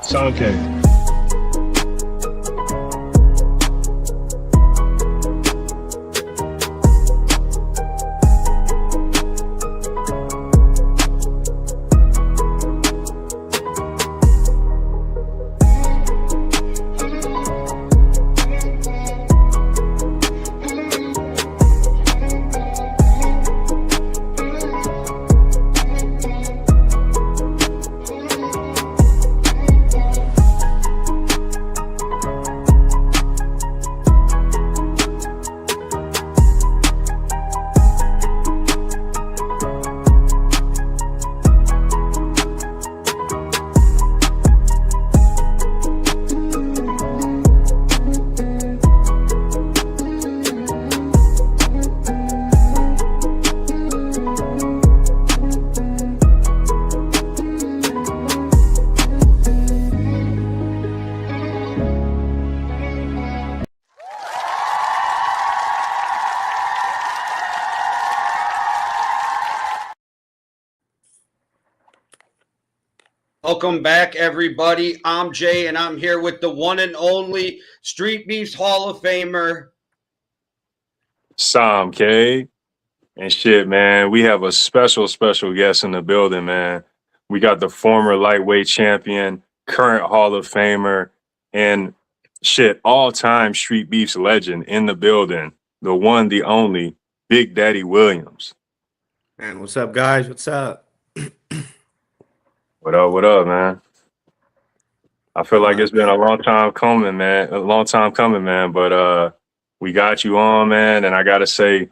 Somké. Welcome back, everybody. I'm Jay, and I'm here with the one and only Street Beefs Hall of Famer, Somké. And shit, man, we have a special guest in the building, man. We got the former lightweight champion, current Hall of Famer, and shit, all-time Street Beefs legend in the building. The one, the only, Big Daddy Williams. Man, what's up, guys? What's up? What up, man? I feel like it's been a long time coming, man. But we got you on, man, and I gotta say,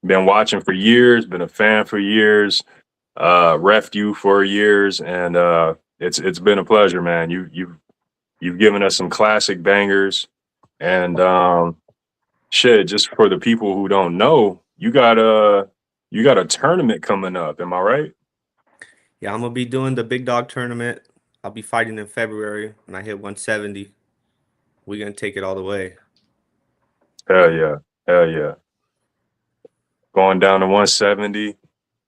been watching for years, been a fan for years, refed you for years, and it's been a pleasure, man. You've given us some classic bangers, and shit. Just for the people who don't know, you got a tournament coming up. Am I right? Yeah, I'm gonna be doing the big dog tournament. I'll be fighting in February when I hit 170. We're gonna take it all the way. Hell yeah. Going down to 170.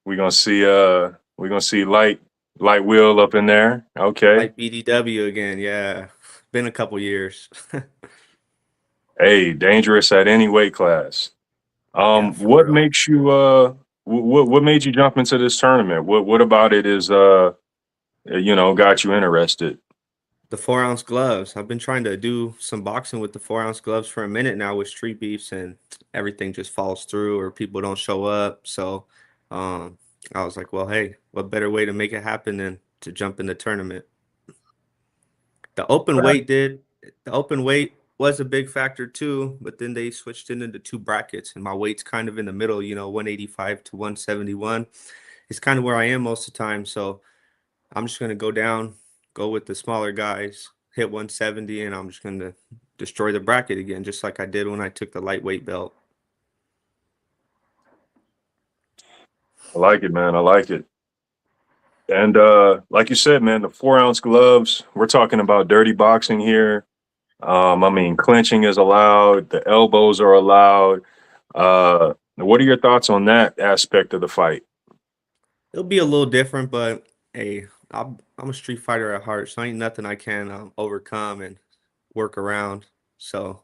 We're gonna see light wheel up in there. Okay. Like BDW again, yeah. Been a couple years. Hey, dangerous at any weight class. Yeah, What real. makes you what made you jump into this tournament? What about it is got you interested? The 4-ounce gloves. I've been trying to do some boxing with the 4-ounce gloves for a minute now with Street Beefs, and everything just falls through or people don't show up. So I was like, well, hey, what better way to make it happen than to jump in the tournament? The open weight was a big factor too, but then they switched it into two brackets, and my weight's kind of in the middle, 185 to 171. It's kind of where I am most of the time. So I'm just gonna go with the smaller guys, hit 170, and I'm just gonna destroy the bracket again, just like I did when I took the lightweight belt. I like it, man. I like it. And like you said, man, the 4-ounce gloves, we're talking about dirty boxing here. I mean, clinching is allowed, the elbows are allowed. What are your thoughts on that aspect of the fight? It'll be a little different, but hey, I'm a street fighter at heart, so ain't nothing I can overcome and work around. So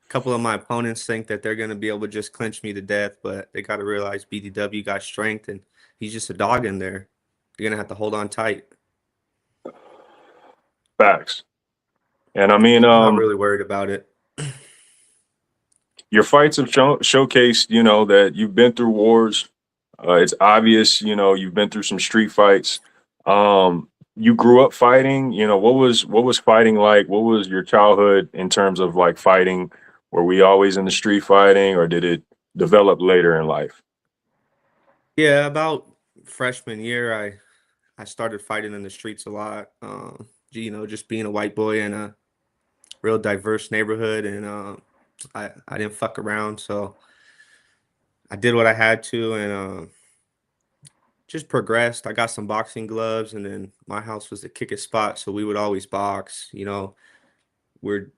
a couple of my opponents think that they're going to be able to just clinch me to death, but they got to realize BDW got strength, and he's just a dog in there. You're going to have to hold on tight. Facts. And I mean, I'm not really worried about it. your fights have showcased, that you've been through wars. It's obvious, you've been through some street fights. You grew up fighting. What was fighting like? What was your childhood in terms of like fighting? Were we always in the street fighting, or did it develop later in life? Yeah, about freshman year, I started fighting in the streets a lot. Just being a white boy in a real diverse neighborhood, and I didn't fuck around, so I did what I had to, and just progressed. I got some boxing gloves, and then my house was the kickest spot, so we would always box. We're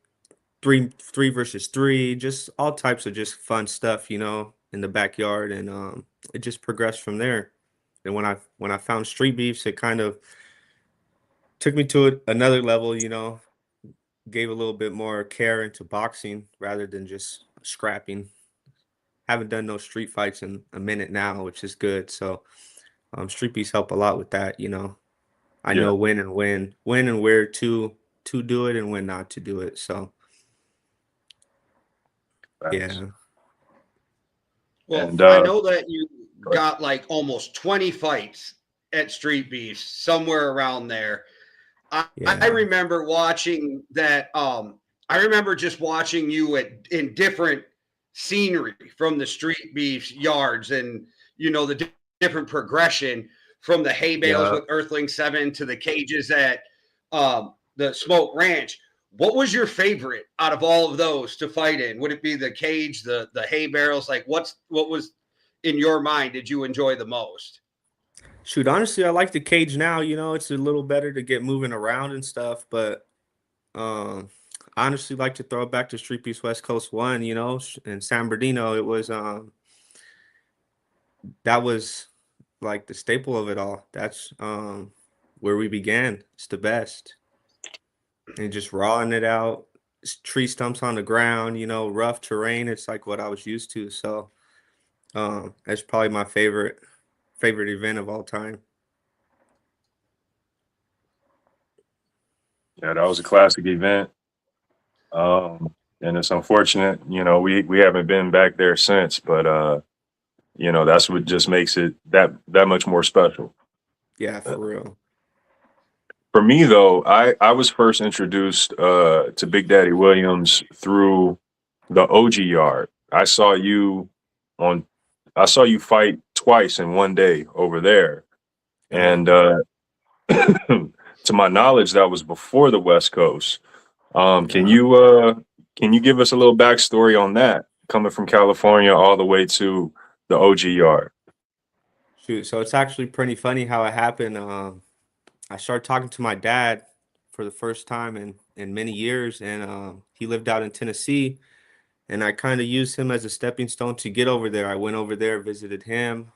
three versus three, just all types of just fun stuff, in the backyard, and it just progressed from there. And when I found Street Beefs, it kind of took me to another level, you know, gave a little bit more care into boxing rather than just scrapping. Haven't done no street fights in a minute now, which is good. So street beats help a lot with that, you know. I Yeah, know when and where to do it and when not to do it. So facts. yeah. Well, And I know that you got like almost 20 fights at Street Beefs, somewhere around there. I Yeah. remember watching that. I remember just watching you in different scenery from the Street Beefs yards, and the different progression from the hay bales Yeah. with Earthling 7 to the cages at the Smoke Ranch. What was your favorite out of all of those to fight in? Would it be the cage, the hay barrels? Like, what was in your mind? Did you enjoy the most? Shoot, honestly, I like the cage now, you know, it's a little better to get moving around and stuff, but um I honestly like to throw it back to Street Beefs West Coast 1, you know, in San Bernardino. It was that was like the staple of it all. That's where we began. It's the best. And just rawing it out, tree stumps on the ground, you know, rough terrain. It's like what I was used to. So that's probably my favorite event of all time. yeah, that was a classic event. And it's unfortunate, we haven't been back there since, but that's what just makes it that much more special. Yeah, for real. For me though, I was first introduced to Big Daddy Williams through the OG yard. On I saw you fight twice in one day over there. And to my knowledge, that was before the West Coast. Um, can Uh, you uh can you give us a little backstory on that, coming from California all the way to the OG yard? Shoot, so it's actually pretty funny how it happened. I started talking to my dad for the first time in many years, and he lived out in Tennessee, and I kind of used him as a stepping stone to get over there. I went over there, visited him.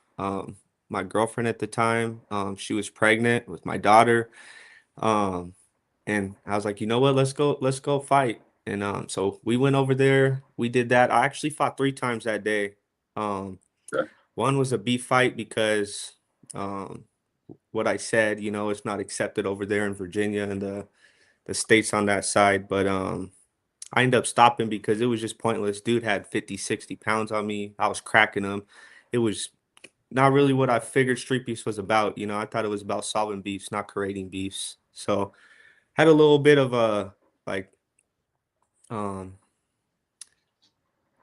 My girlfriend at the time, she was pregnant with my daughter, um, and I was like, you know what, let's go fight. And so we went over there. We did that. I actually fought 3 times that day. Um, Okay. One was a beef fight because um, what I said, you know, it's not accepted over there in Virginia and the states on that side. But I ended up stopping because it was just pointless. Dude had 50, 60 pounds on me. I was cracking him. It was not really what I figured Street Beefs was about. You know, I thought it was about solving beefs, not creating beefs. So had a little bit of a like um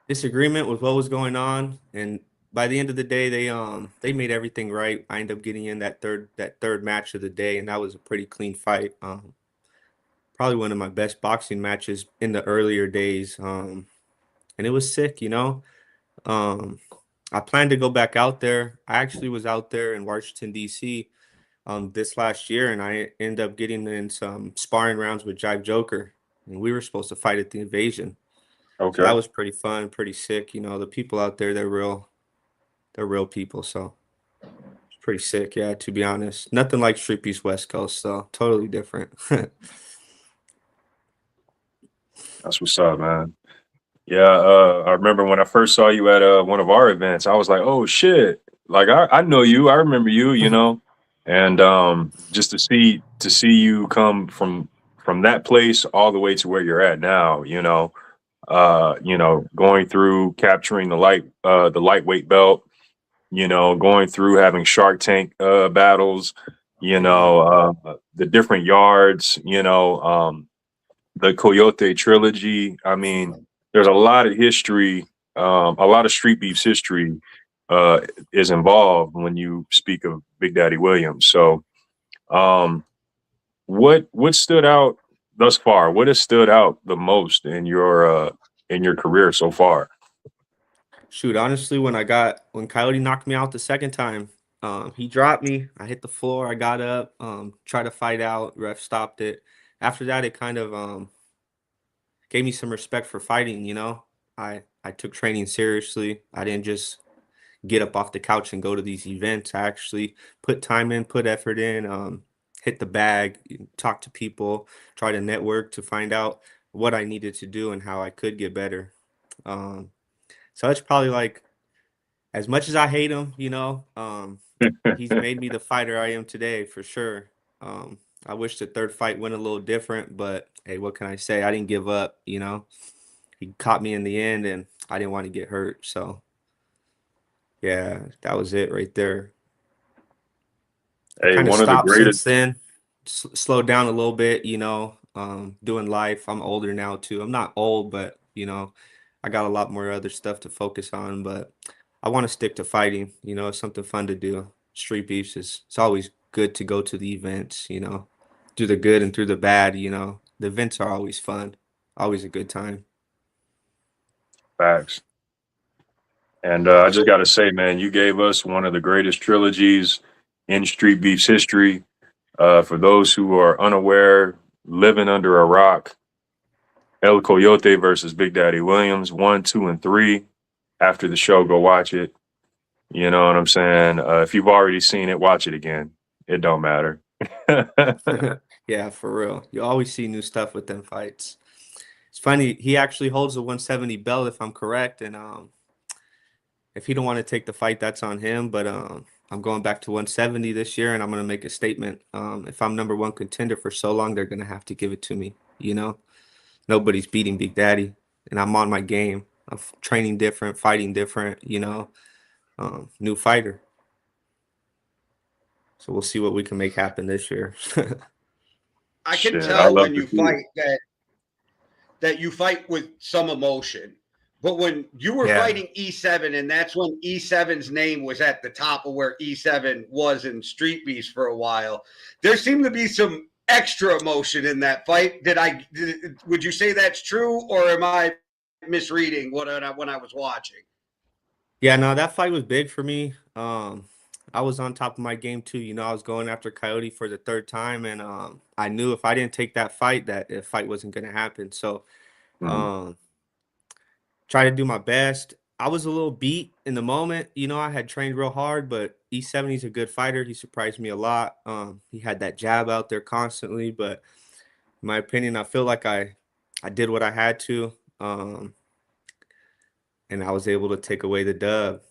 disagreement with what was going on, and by the end of the day they made everything right. I ended up getting in that third match of the day, and that was a pretty clean fight. Probably one of my best boxing matches in the earlier days. And it was sick, you know. um I plan to go back out there. I actually was out there in Washington DC this last year, and I ended up getting in some sparring rounds with Jive Joker, and we were supposed to fight at the Invasion. So that Okay. was pretty fun, pretty sick. You know, the people out there, they're real people. So it's pretty sick. Yeah, to be honest, nothing like Street Beefs West Coast. So totally different. That's what's up, man. Yeah, I remember when I first saw you at one of our events, I was like, "Oh shit!" Like I know you, I remember you. And just to see you come from that place all the way to where you're at now, going through capturing the lightweight belt, going through having Shark Tank battles, Yeah. the different yards, the Coyote trilogy. I mean, there's a lot of history, a lot of Street Beefs history uh, is involved when you speak of Big Daddy Williams. So, um, what stood out thus far? What has stood out the most in your career so far? Shoot, honestly, when Coyote knocked me out the second time, he dropped me. I hit the floor. I got up, tried to fight out. Ref stopped it. After that, it kind of gave me some respect for fighting. You know, I took training seriously. I didn't just get up off the couch and go to these events. I actually put time in, put effort in. hit the bag, talk to people, try to network to find out what I needed to do and how I could get better. Um, so it's probably like, as much as I hate him, he's made me the fighter I am today for sure. I wish the third fight went a little different, but hey, what can I say? I didn't give up, He caught me in the end and I didn't want to get hurt. So yeah, that was it right there. I Hey, kind of one of the stopped greatest. since then, slowed down a little bit, doing life. I'm older now too. I'm not old, but I got a lot more other stuff to focus on, but I want to stick to fighting. It's something fun to do. Street beefs it's always good to go to the events, through the good and through the bad, The events are always fun, always a good time. Facts. And I just got to say, man, you gave us one of the greatest trilogies in Street Beefs history. For those who are unaware, living under a rock, El Coyote versus Big Daddy Williams, 1, 2, and 3. After the show, go watch it. You know what I'm saying? If you've already seen it, watch it again. It don't matter. Yeah, for real. You always see new stuff with them fights. It's funny, he actually holds the 170 belt if I'm correct, and if he don't want to take the fight, that's on him. But I'm going back to 170 this year, and I'm gonna make a statement. If I'm number one contender for so long, they're gonna have to give it to me. Nobody's beating Big Daddy, and I'm on my game. I'm training different, fighting different. New fighter. So we'll see what we can make happen this year. I can Shit, I tell love when to you see it. fight that you fight with some emotion. But when you were Yeah. fighting E7, and that's when E7's name was at the top of where E7 was in Street Beefs for a while, there seemed to be some extra emotion in that fight. Would you say that's true, or am I misreading when I was watching? Yeah, no, that fight was big for me. I was on top of my game too. I was going after Coyote for the third time, and I knew if I didn't take that fight, that the fight wasn't gonna happen. So, Mhm. um, try to do my best. I was a little beat in the moment. I had trained real hard, but E70 is a good fighter. He surprised me a lot. He had that jab out there constantly, but in my opinion, I feel like I did what I had to, and I was able to take away the dub.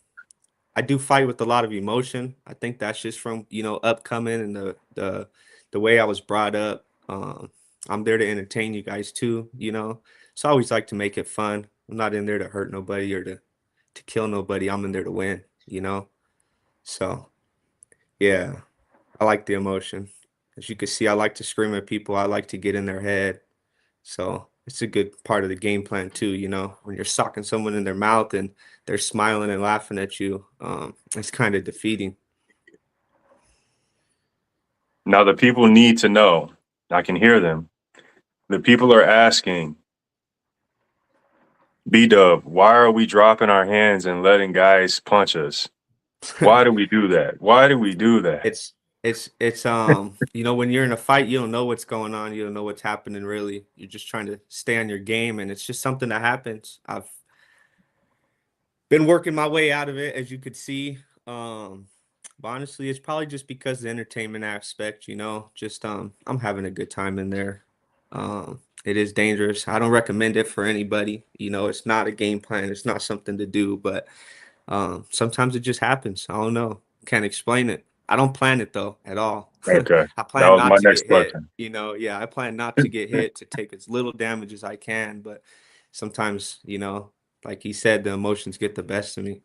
I do fight with a lot of emotion. I think that's just from upcoming and the way I was brought up. I'm there to entertain you guys too. So I always like to make it fun. I'm not in there to hurt nobody or to kill nobody. I'm in there to win. So yeah, I like the emotion. As you can see, I like to scream at people. I like to get in their head. So it's a good part of the game plan too. When you're socking someone in their mouth and they're smiling and laughing at you, it's kind of defeating. Now, the people need to know. I can hear them. The people are asking, B-Dub, why are we dropping our hands and letting guys punch us? Why do we do that? Why do we do that? It's when you're in a fight, you don't know what's going on, you don't know what's happening really. You're just trying to stay on your game, and it's just something that happens. I've been working my way out of it, as you could see. But honestly, it's probably just because of the entertainment aspect. Just I'm having a good time in there. It is dangerous. I don't recommend it for anybody. It's not a game plan, it's not something to do, but sometimes it just happens. I don't know. Can't explain it. I don't plan it though at all. Okay. I That plan was not my to next get hit. question. Yeah, I plan not to get hit, to take as little damage as I can, but sometimes, like he said, the emotions get the best of me.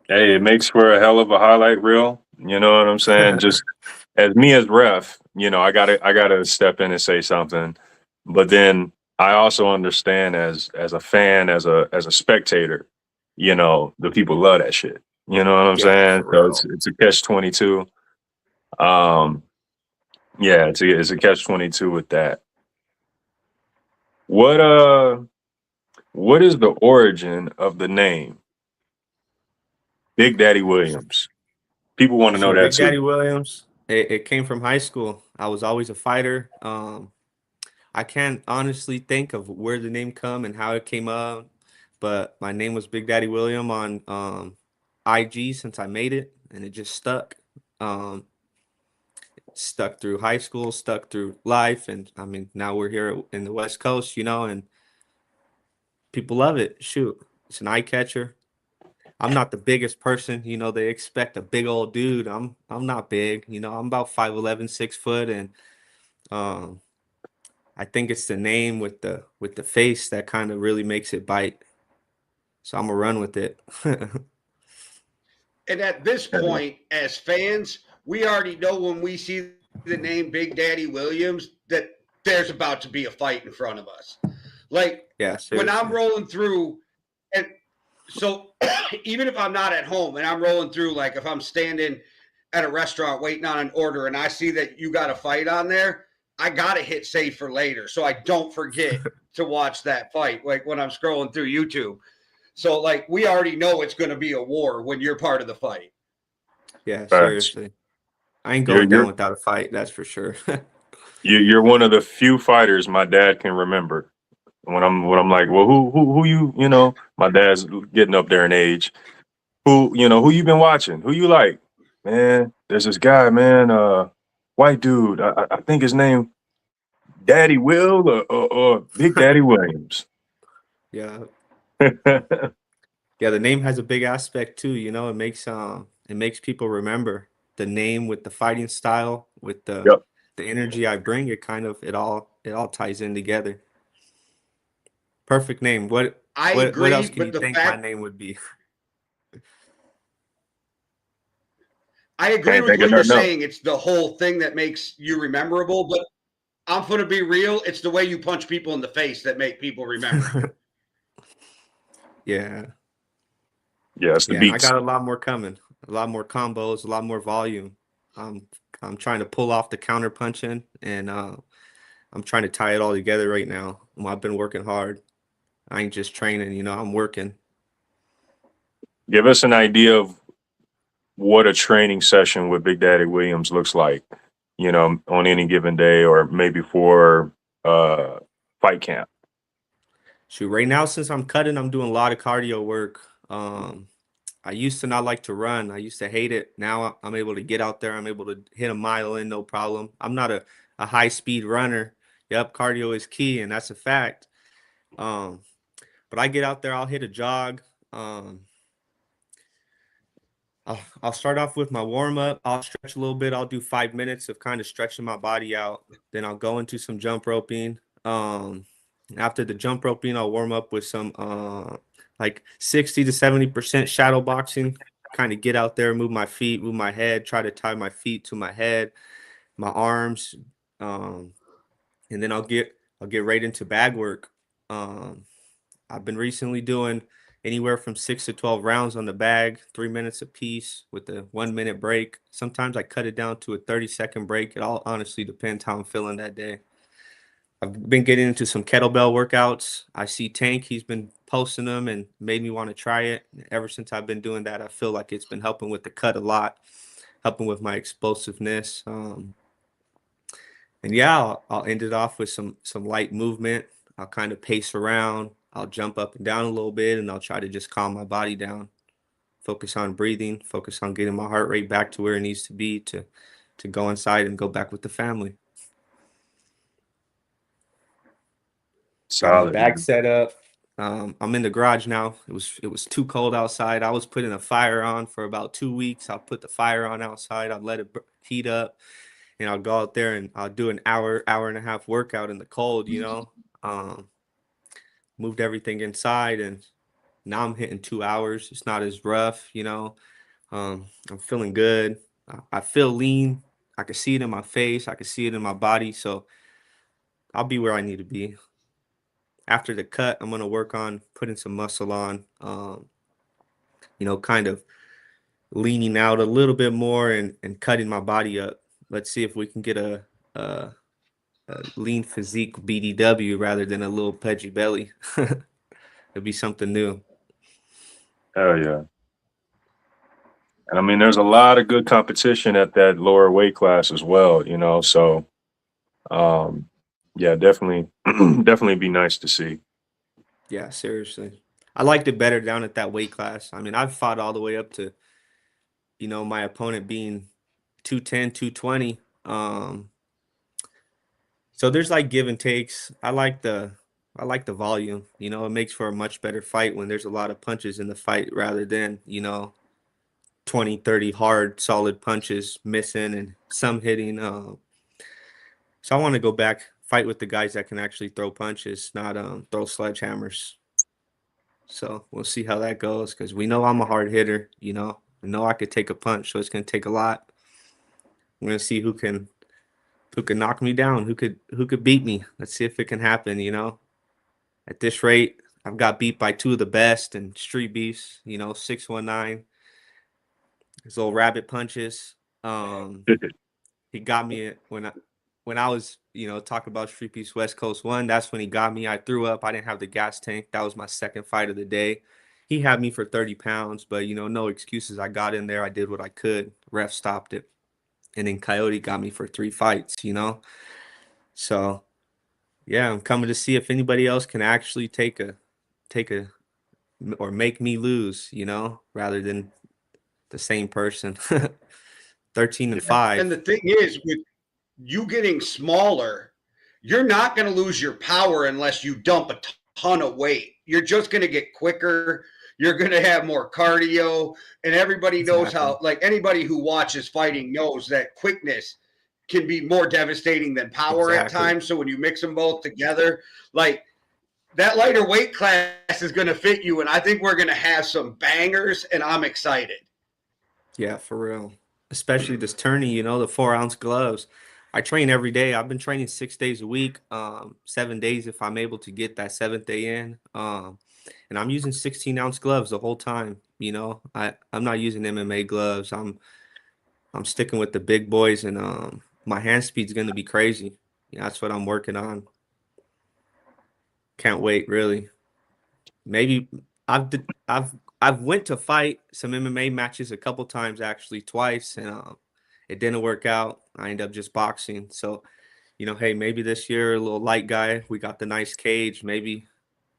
Hey, it makes for a hell of a highlight reel. You know what I'm saying? Just as me as ref, I gotta step in and say something. But then I also understand as a fan, as a spectator, the people love that shit. You know what I'm Yeah, saying? for So real. it's a catch 22. Um, yeah, it's a catch 22 with that. What what is the origin of the name Big Daddy Williams? People want to know So that Big Daddy too. Williams, it came from high school. I was always a fighter. I can't honestly think of where the name come and how it came up, but my name was Big Daddy William on IG since I made it, and it just stuck. Um, stuck through high school, stuck through life, and I mean now we're here in the West Coast, and people love it. Shoot, it's an eye catcher. I'm not the biggest person, they expect a big old dude. I'm not big, I'm about 5'11", 6 foot, and um I think it's the name with the face that kind of really makes it bite. So I'm gonna run with it. And at this Yeah. point, as fans, we already know when we see the name Big Daddy Williams that there's about to be a fight in front of us. Like Yeah, when I'm seriously. rolling through, and so even if I'm not at home and I'm rolling through, like if I'm standing at a restaurant waiting on an order and I see that you got a fight on there, I gotta hit save for later so I don't forget to watch that fight. Like when I'm scrolling through YouTube. So like we already know it's going to be a war when you're part of the fight. Yeah, Facts. seriously. I ain't You're going down you're without a fight, that's for sure. you're one of the few fighters my dad can remember. When I'm like, well, who my dad's getting up there in age. Who you been watching? Who you like? Man, there's this guy, man, white dude. I think his name Daddy Will or Big Daddy Williams. Yeah. Yep. Yeah, the name has a big aspect too, it makes people remember the name with the fighting style, with the energy I bring, it all ties in together. Perfect name. What I what agree, else can but you the think my fact name would be? I agree Can't with think of what you're nothing else. saying. It's the whole thing that makes you rememberable, but I'm going to be real. It's the way you punch people in the face that make people remember you. Yeah. Yeah, it's the Yeah, and I beats. got a lot more coming. A lot more combos, a lot more volume. Um, I'm trying to pull off the counter punching, and I'm trying to tie it all together right now. I've been working hard. I ain't just training, I'm working. Give us an idea of what a training session with Big Daddy Williams looks like, on any given day or maybe for fight camp. Shoot, right now since I'm cutting, I'm doing a lot of cardio work. I used to not like to run. I used to hate it. Now I'm able to get out there. I'm able to hit a mile in, no problem. I'm not a high speed runner. Yep, cardio is key, and that's a fact. Um, but I get out there, I'll hit a jog. Um, I'll start off with my warm up. I'll stretch a little bit. I'll do 5 minutes of kind of stretching my body out. Then I'll go into some jump roping. After the jump roping, I'll warm up with some like 60 to 70% shadow boxing. Kind of get out there, move my feet, move my head, try to tie my feet to my head, my arms, um, and then I'll get right into bag work. Um, I've been recently doing anywhere from 6 to 12 rounds on the bag, 3 minutes a piece with a 1 minute break. Sometimes I cut it down to a 30-second break. It all honestly depends how I'm feeling that day. I've been getting into some kettlebell workouts. I see Tank, he's been posting them and made me want to try it. Ever since I've been doing that, I feel like it's been helping with the cut a lot, helping with my explosiveness. And yeah, I'll end it off with some light movement. I'll kind of pace around. I'll jump up and down a little bit, and I'll try to just calm my body down. Focus on breathing. Focus on getting my heart rate back to where it needs to be to go inside and go back with the family. Got my Solid, bag man. set up. I'm in the garage now. It was too cold outside. I was putting a fire on for about 2 weeks. I'll put the fire on outside. I'll let it heat up, and I'll go out there and I'll do an hour and a half workout in the cold. Um, Moved everything inside, and now I'm hitting 2 hours. It's not as rough. I'm feeling good. I feel lean. I can see it in my face. I can see it in my body. So I'll be where I need to be. After the cut, I'm gonna work on putting some muscle on. Kind of leaning out a little bit more and cutting my body up. Let's see if we can get a, a lean physique BDW rather than a little pudgy belly. It'd be something new. Hell yeah. And I mean, there's a lot of good competition at that lower weight class as well, So, um, yeah, definitely, definitely be nice to see. Yeah, seriously. I liked it better down at that weight class. I mean, I've fought all the way up to, my opponent being 210, 220. So there's like give and takes. I like the volume. You know, it makes for a much better fight when there's a lot of punches in the fight rather than, you know, 20, 30 hard, solid punches missing and some hitting. So I want to go back, fight with the guys that can actually throw punches, not throw sledgehammers. So we'll see how that goes because we know I'm a hard hitter. You know, I know I could take a punch, so it's gonna take a lot. We're gonna see who can knock me down, who could beat me. Let's see if it can happen. You know, at this rate, I've got beat by two of the best in street beefs. You know, 619. His little rabbit punches. He got me when I was, you know, talking about StreetBeefs West Coast 1. That's when he got me. I threw up. I didn't have the gas tank. That was my second fight of the day. He had me for 30 pounds, but, you know, no excuses. I got in there. I did what I could. Ref stopped it. And then Coyote got me for 3 fights, you know. So, yeah, I'm coming to see if anybody else can actually take a or make me lose, you know, rather than the same person. 13 and 5. And the thing is, with you getting smaller, you're not going to lose your power unless you dump a ton of weight. You're just going to get quicker. You're going to have more cardio. And everybody knows how, like anybody who watches fighting knows that quickness can be more devastating than power at times. So when you mix them both together, like that lighter weight class is going to fit you. And I think we're going to have some bangers, and I'm excited. Yeah, for real. Especially this tourney, you know, the 4-ounce gloves. I train every day. I've been training 6 days a week, 7 days if I'm able to get that 7th day in. And I'm using 16-ounce gloves the whole time. You know, I'm not using MMA gloves. I'm sticking with the big boys, and my hand speed's going to be crazy. Yeah, that's what I'm working on. Can't wait, really. Maybe I've went to fight some MMA matches a couple times, actually twice, and it didn't work out. I ended up just boxing. So, you know, hey, maybe this year, a little light guy, we got the nice cage. Maybe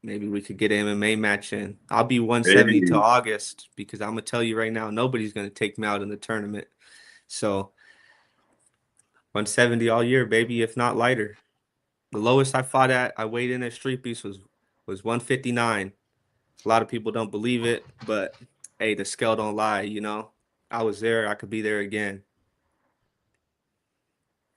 we could get an MMA match in. I'll be 170 to August because I'm gonna tell you right now, nobody's gonna take me out in the tournament. So 170 all year, baby, if not lighter. The lowest I fought at, I weighed in at StreetBeefs was 159. A lot of people don't believe it, but hey, the scale don't lie, you know. I was there, I could be there again.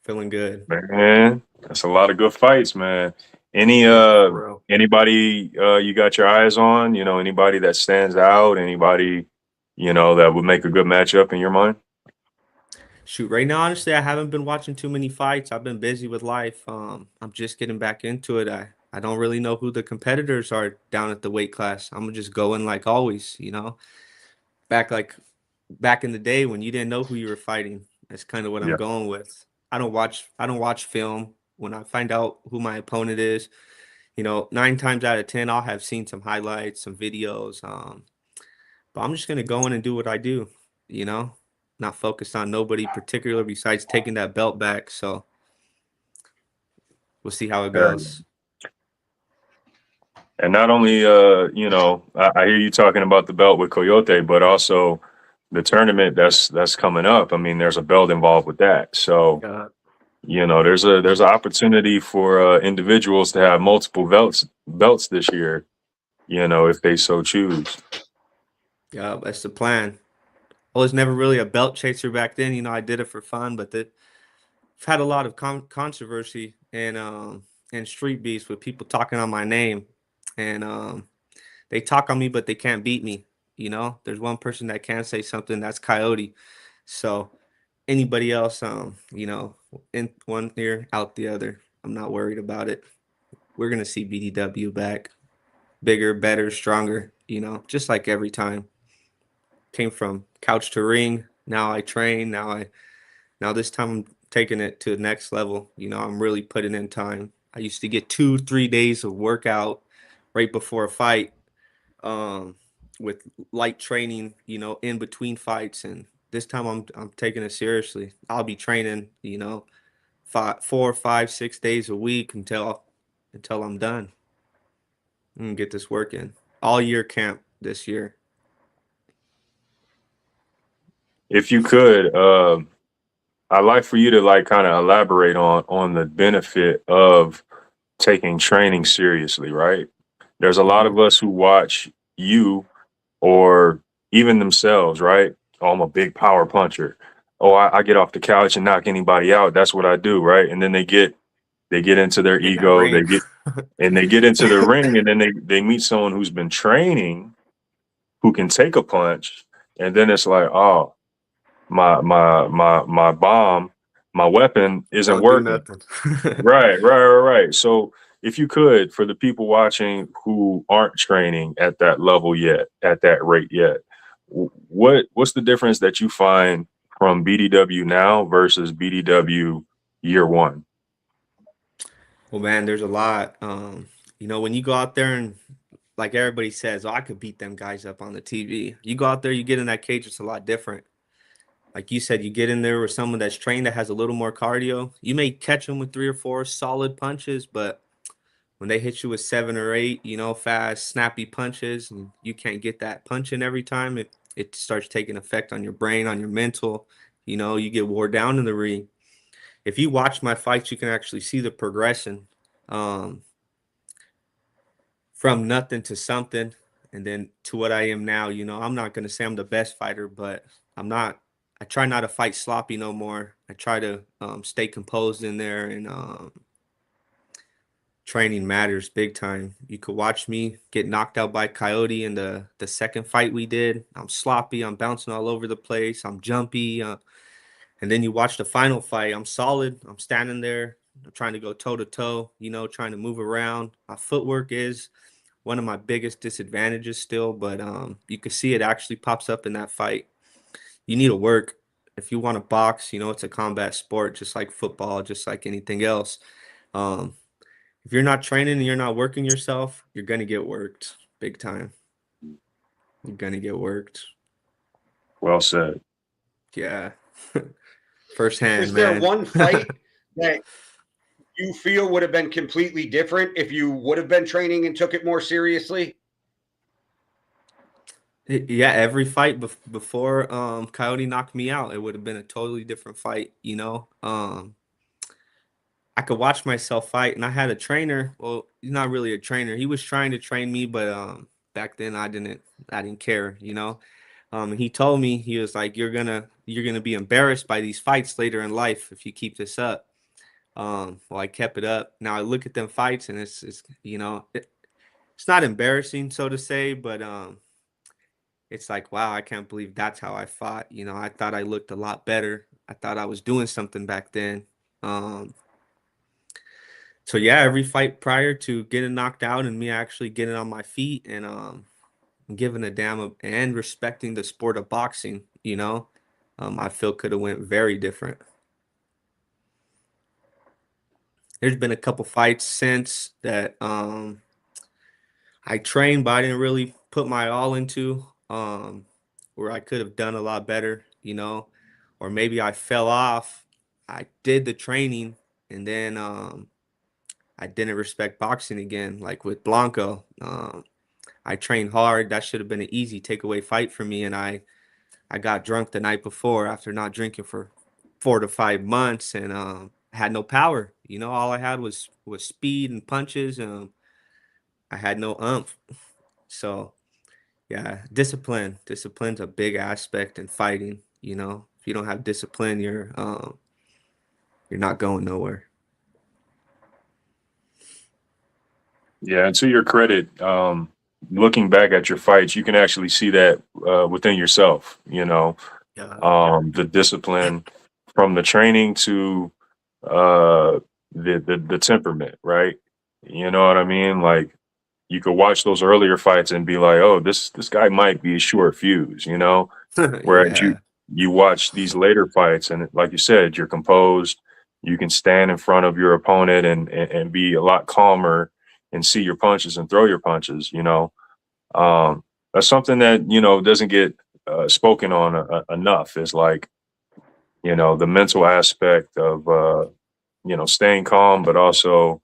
Feeling good. Man, that's a lot of good fights, man. Anybody you got your eyes on, you know, anybody that stands out, anybody, you know, that would make a good matchup in your mind? Shoot, right now, honestly, I haven't been watching too many fights. I've been busy with life. I'm just getting back into it. I don't really know who the competitors are down at the weight class. I'm gonna just go in like always, you know. Back in the day when you didn't know who you were fighting. That's kind of what I'm going with. I don't watch film. When I find out who my opponent is, you know, 9 times out of 10, I'll have seen some highlights, some videos. But I'm just gonna go in and do what I do, you know, not focused on nobody particular besides taking that belt back. So we'll see how it goes. And not only, you know, I hear you talking about the belt with Coyote, but also the tournament that's coming up. I mean, there's a belt involved with that. So, you know, there's an opportunity for individuals to have multiple belts this year, you know, if they so choose. Yeah, that's the plan. I was never really a belt chaser back then. You know, I did it for fun, but I've had a lot of controversy in street beefs with people talking on my name, and they talk on me, but they can't beat me. You know, there's one person that can say something. That's Coyote. So anybody else, you know, in one ear, out the other. I'm not worried about it. We're gonna see BDW back, bigger, better, stronger. You know, just like every time. Came from couch to ring. Now I train. Now this time I'm taking it to the next level. You know, I'm really putting in time. I used to get 2-3 days of workout right before a fight, with light training, you know, in between fights. And this time I'm taking it seriously. I'll be training, you know, 4, 5, 6 days a week until I'm done. I'm gonna get this work in. All year camp this year. If you could, I'd like for you to like kind of elaborate on the benefit of taking training seriously, right? There's a lot Mhm. of us who watch you or even themselves, right? Oh, I'm a big power puncher. Oh, I get off the couch and knock anybody out. That's what I do, right? And then they get into their In that ego, ring. they get into the ring, and then they meet someone who's been training who can take a punch, and then it's like, oh, my bomb, my weapon isn't Don't do working. nothing. Right. So if you could, for the people watching who aren't training at that level yet, at that rate yet, what's the difference that you find from BDW now versus BDW year one? Well, man, there's a lot. When you go out there and like everybody says, oh, I could beat them guys up on the TV. You go out there, you get in that cage, it's a lot different. Like you said, you get in there with someone that's trained that has a little more cardio. You may catch them with 3 or 4 solid punches, but when they hit you with 7 or 8, fast, snappy punches, and you can't get that punch in every time, it starts taking effect on your brain, on your mental. You get wore down in the ring. If you watch my fights, you can actually see the progression um, from nothing to something, and then to what I am now. I'm not going to say I'm the best fighter, but I'm not. I try not to fight sloppy no more. I try to stay composed in there, and training matters big time. You could watch me get knocked out by Coyote in the second fight we did. I'm sloppy. I'm bouncing all over the place. I'm jumpy. And then you watch the final fight. I'm solid. I'm standing there. I'm trying to go toe to toe. Trying to move around. My footwork is one of my biggest disadvantages still, but you can see it actually pops up in that fight. You need to work. If you want to box, it's a combat sport, just like football, just like anything else. Um, if you're not training and you're not working yourself, you're gonna get worked big time. You're gonna get worked. Well said. Yeah. Firsthand, Is there man. one fight that you feel would have been completely different if you would have been training and took it more seriously? Yeah, every fight before Coyote knocked me out, it would have been a totally different fight, I could watch myself fight, and I had a trainer. Well, he's not really a trainer. He was trying to train me, but back then I didn't care, and he told me, he was like, you're gonna be embarrassed by these fights later in life if you keep this up. Well, I kept it up. Now I look at them fights, and it's not embarrassing, so to say, but it's like, wow, I can't believe that's how I fought. I thought I looked a lot better. I thought I was doing something back then. Um, so yeah, every fight prior to getting knocked out and me actually getting on my feet and giving a damn and respecting the sport of boxing, I feel could have went very different. There's been a couple fights since that I trained, but I didn't really put my all into, where I could have done a lot better, or maybe I fell off. I did the training and then I didn't respect boxing again, like with Blanco. I trained hard. That should have been an easy takeaway fight for me, and I got drunk the night before after not drinking for 4 to 5 months and had no power. All I had was speed and punches. I had no umph. So yeah, discipline. Discipline's a big aspect in fighting. If you don't have discipline, you're not going nowhere. Yeah, and to your credit, looking back at your fights, you can actually see that within yourself. Yeah. The discipline from the training to uh, the temperament, right? You know what I mean? Like you could watch those earlier fights and be like, oh, this guy might be a short fuse, Whereas Yeah. you watch these later fights, and like you said, you're composed. You can stand in front of your opponent and be a lot calmer and see your punches and throw your punches. That's something that doesn't get spoken on enough. Is like the mental aspect of staying calm, but also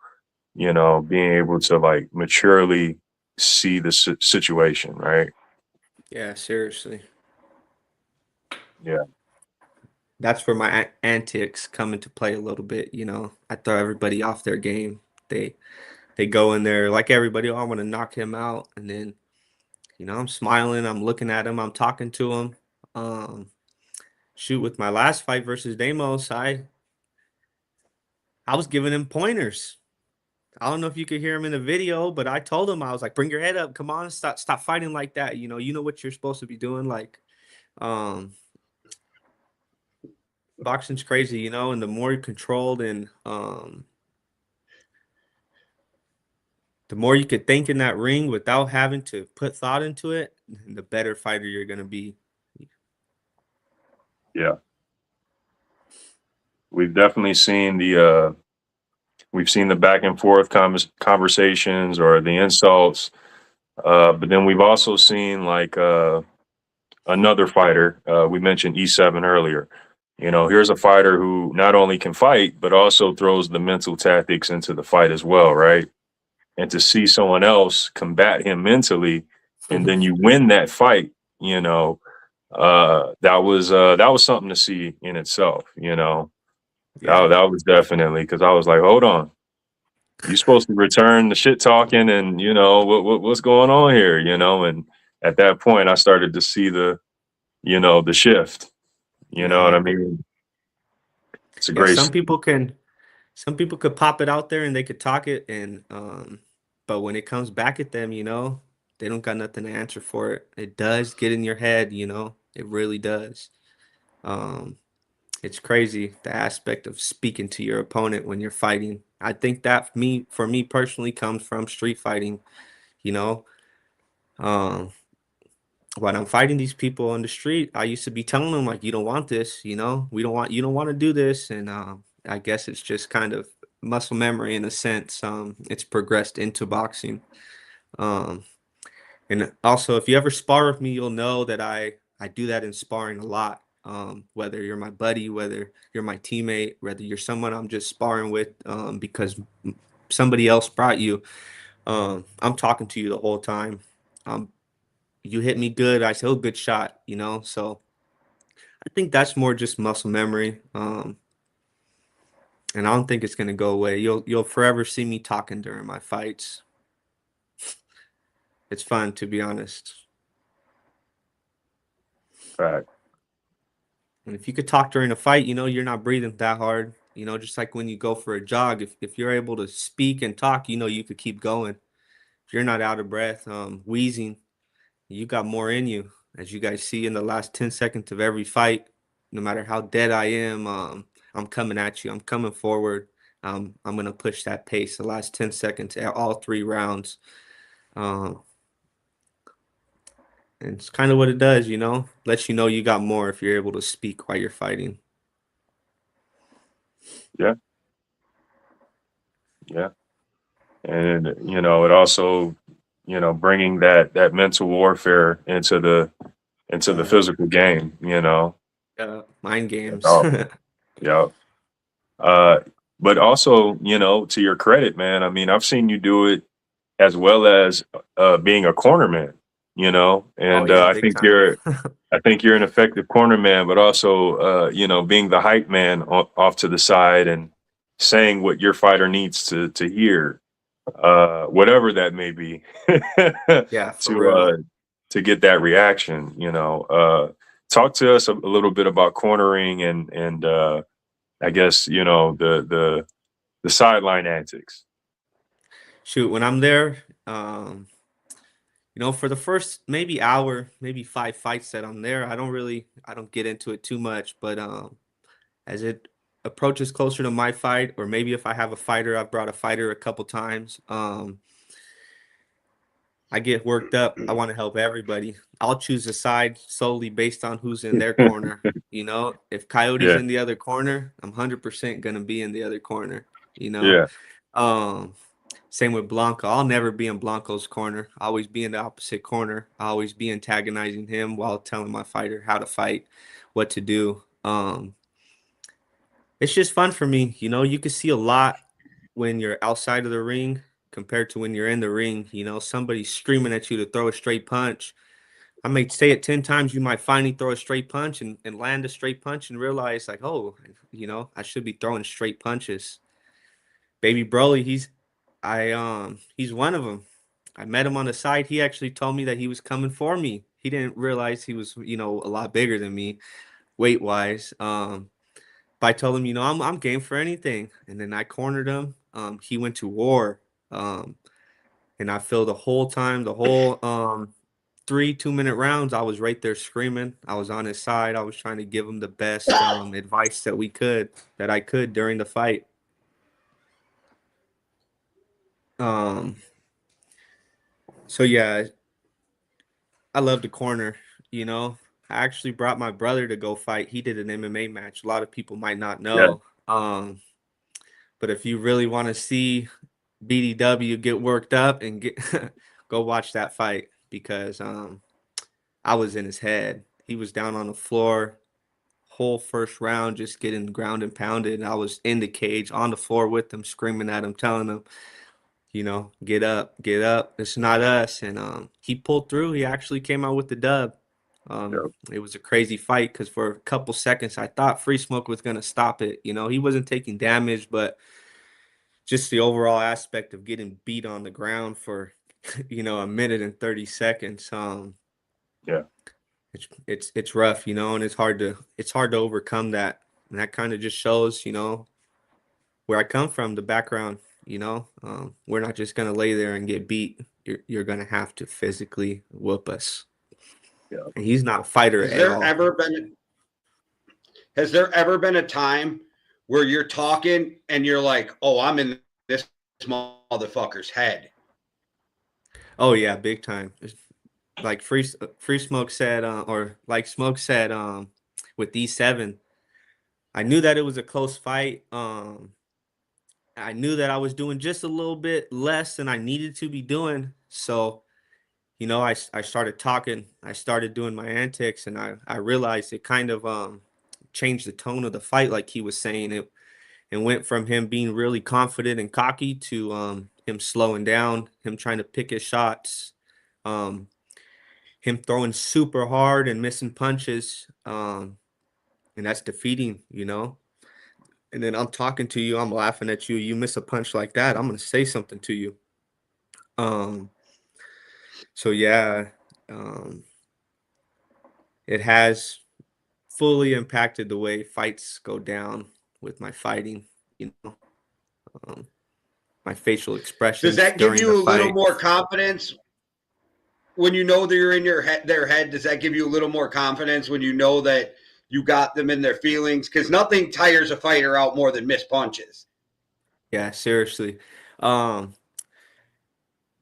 being able to like maturely see the situation, right? Yeah, seriously. Yeah. that's where my antics come into play a little bit. You know, I throw everybody off their game. They go in there like everybody. Oh, I want to knock him out, and then I'm smiling. I'm looking at him. I'm talking to him. Um, Shoot, with my last fight versus Damos, I was giving him pointers. I don't know if you could hear him in the video, but I told him, I was like, "Bring your head up. Come on, stop fighting like that. You know what you're supposed to be doing." Like, um, boxing's crazy, and the more you're controlled and the more you could think in that ring without having to put thought into it, the better fighter you're gonna be. Yeah. We've definitely seen the back and forth conversations or the insults, but then we've also seen like another fighter. We mentioned E7 earlier. Here's a fighter who not only can fight but also throws the mental tactics into the fight as well, right? And to see someone else combat him mentally, and then you win that fight, that was something to see in itself. Yeah. That was definitely, because I was like, hold on, you're supposed to return the shit talking, and what's going on here, and at that point I started to see the shift. You know what Yeah. I mean? It's a Yeah, great. some people could pop it out there and they could talk it, and but when it comes back at them, they don't got nothing to answer for it. It does get in your head, it really does. Um it's crazy, the aspect of speaking to your opponent when you're fighting. I think that for me personally comes from street fighting, you know. Um when I'm fighting these people on the street, I used to be telling them like, you don't want this, you don't want to do this. And I guess it's just kind of muscle memory in a sense. It's progressed into boxing. Um, and also, if you ever spar with me, you'll know that I do that in sparring a lot. Whether you're my buddy, whether you're my teammate, whether you're someone I'm just sparring with, because somebody else brought you, I'm talking to you the whole time. Um, you hit me good, I say, oh, good shot, So I think that's more just muscle memory. And I don't think it's gonna go away. You'll forever see me talking during my fights. It's fun, to be honest. Fact. And if you could talk during a fight, you're not breathing that hard. Just like when you go for a jog, if you're able to speak and talk, you could keep going. If you're not out of breath, wheezing, you got more in you. As you guys see in the last 10 seconds of every fight, no matter how dead I am, I'm coming at you. I'm coming forward. I'm going to push that pace the last 10 seconds at all 3 rounds. Um, and it's kind of what it does, lets you know you got more if you're able to speak while you're fighting. Yeah. Yeah. And it also, bringing that mental warfare into the physical game. Mind games. Oh, yeah. Uh, but also, to your credit, man, I mean, I've seen you do it as well as being a cornerman, Oh and yeah, I big think time. you're an effective cornerman, but also, being the hype man off to the side and saying what your fighter needs to hear, whatever that may be, Yeah, for to real. get that reaction. Talk to us a little bit about cornering and I guess the sideline antics. Shoot, when I'm there, for the first maybe hour, maybe 5 fights that I'm there, I don't get into it too much. But as it approaches closer to my fight, or maybe if I have a fighter, I've brought a fighter a couple times. I get worked up. I want to help everybody. I'll choose a side solely based on who's in their corner. If Coyote's Yeah, in the other corner, I'm 100% gonna be in the other corner. You know, yeah, um, Same with Blanco. I'll never be in Blanco's corner. I always be in the opposite corner. I always be antagonizing him while telling my fighter how to fight, what to do. It's just fun for me. You can see a lot when you're outside of the ring compared to when you're in the ring. Somebody screaming at you to throw a straight punch. I might say it 10 times. You might finally throw a straight punch and land a straight punch and realize like, oh, I should be throwing straight punches. Baby Broly, he's one of them. I met him on the side. He actually told me that he was coming for me. He didn't realize he was, a lot bigger than me weight wise. But I told him, I'm game for anything. And then I cornered him. He went to war. And I feel the whole time, the whole 3 2-minute rounds, I was right there screaming. I was on his side. I was trying to give him the best advice that I could during the fight. So yeah, I love the corner, I actually brought my brother to go fight. He did an MMA match. A lot of people might not Yeah. know. But if you really want to see BDW get worked up and get go watch that fight because I was in his head. He was down on the floor whole first round just getting ground and pounded. I was in the cage on the floor with him, screaming at him, telling him, get up, get up. It's not us. And he pulled through. He actually came out with the dub. It was a crazy fight because for a couple seconds I thought Free Smoke was gonna stop it. He wasn't taking damage, but just the overall aspect of getting beat on the ground for a minute and 30 seconds. Yeah. It's rough, and it's hard to overcome that. And that kind of just shows, where I come from, the background, we're not just gonna lay there and get beat. You're gonna have to physically whoop us. Yeah. And he's not a fighter Has at there all. ever been a time where you're talking and you're like, oh, I'm in this motherfucker's head? Oh yeah, big time. Like Free Smoke said, or like Smoke said, with D7, I knew that it was a close fight. I knew that I was doing just a little bit less than I needed to be doing. So, I started talking, I started doing my antics, and I realized it kind of changed the tone of the fight, like he was saying. It went from him being really confident and cocky to him slowing down, him trying to pick his shots, him throwing super hard and missing punches. And that's defeating, And then I'm talking to you, I'm laughing at you. You miss a punch like that, I'm gonna say something to you. So yeah, it has fully impacted the way fights go down with my fighting, my facial expressions Does that give during the you a little fight. more confidence when you know that you're in their head? Does that give you a little more confidence when you know that you got them in their feelings? Because nothing tires a fighter out more than missed punches. Yeah, seriously. No,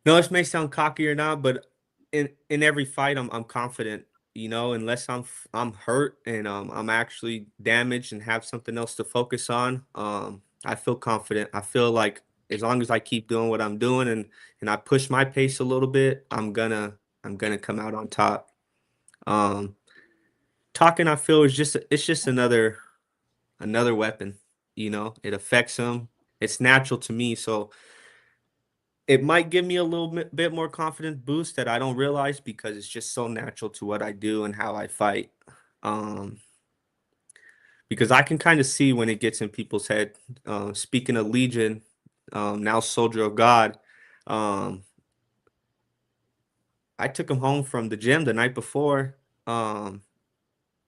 this may sound cocky or not, but in every fight, I'm confident. Unless I'm hurt and I'm actually damaged and have something else to focus on. I feel confident. I feel like as long as I keep doing what I'm doing and I push my pace a little bit, I'm gonna come out on top. Talking, I feel, it's just another weapon. It affects them. It's natural to me, so it might give me a little bit more confidence boost that I don't realize because it's just so natural to what I do and how I fight. Because I can kind of see when it gets in people's head. Speaking of Legion, now Soldier of God, I took him home from the gym the night before. And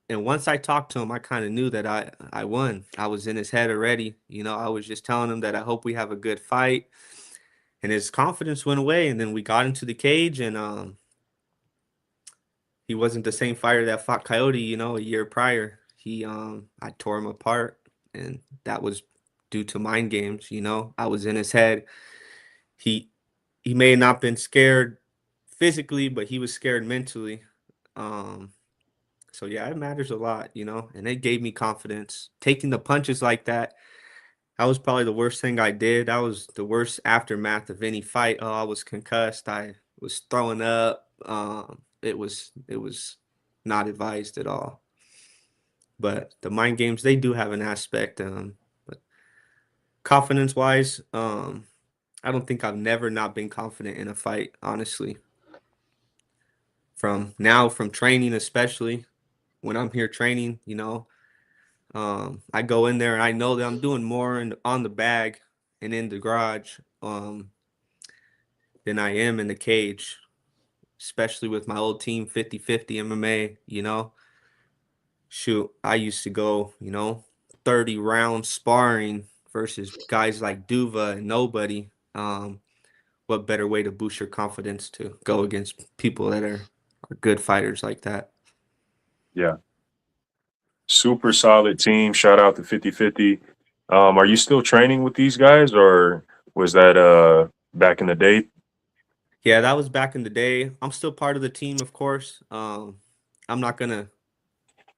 once I talked to him, I kind of knew that I won. I was in his head already. I was just telling him that I hope we have a good fight. And his confidence went away. And then we got into the cage, and he wasn't the same fighter that fought Coyote, a year prior. I tore him apart, and that was due to mind games. I was in his head. He may have not been scared physically, but he was scared mentally. So yeah, it matters a lot, and it gave me confidence. Taking the punches like that was probably the worst thing I did. That was the worst aftermath of any fight. Oh, I was concussed. I was throwing up. It was not advised at all. But the mind games, they do have an aspect. But confidence wise, I don't think I've never not been confident in a fight, honestly. from training, especially when I'm here training, I go in there and I know that I'm doing more on the bag and in the garage than I am in the cage, especially with my old team, 50-50 MMA. Shoot, I used to go, 30 rounds sparring versus guys like Duva and nobody. What better way to boost your confidence to go against people that are good fighters like that? Yeah. Super solid team. Shout out to 50-50. Are you still training with these guys, or was that back in the day? Yeah, that was back in the day. I'm still part of the team, of course. I'm not gonna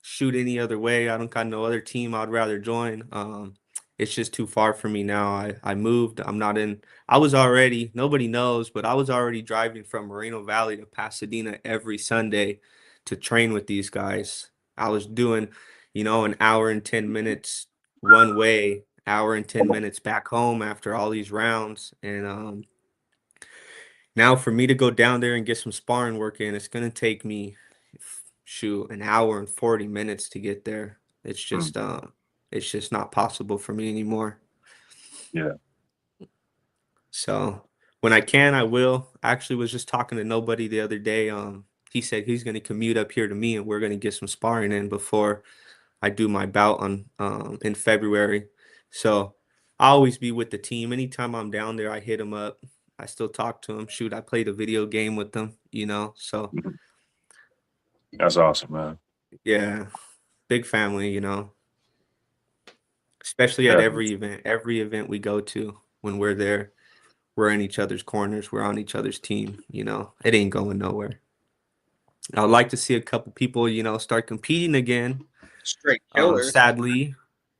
shoot any other way. I don't got no other team I'd rather join. It's just too far for me now. I moved. I'm not in. I was already, nobody knows, but I was already driving from Moreno Valley to Pasadena every Sunday to train with these guys. I was doing, an hour and 10 minutes one way, hour and 10 minutes back home after all these rounds. And now for me to go down there and get some sparring work in, it's gonna take me shoot an hour and 40 minutes to get there. Mm, It's just not possible for me anymore. yeah. So when I can, I will. I actually was just talking to nobody the other day. He said he's gonna commute up here to me and we're gonna get some sparring in before I do my bout on in February. So I'll always be with the team. Anytime I'm down there, I hit him up. I still talk to him. Shoot, I played a video game with them. So Mhm. That's awesome, man. yeah, big family. Especially at Definitely. every event we go to when we're there, we're in each other's corners, we're on each other's team. It ain't going nowhere. I would like to see a couple people, start competing again. Straight killer. Sadly,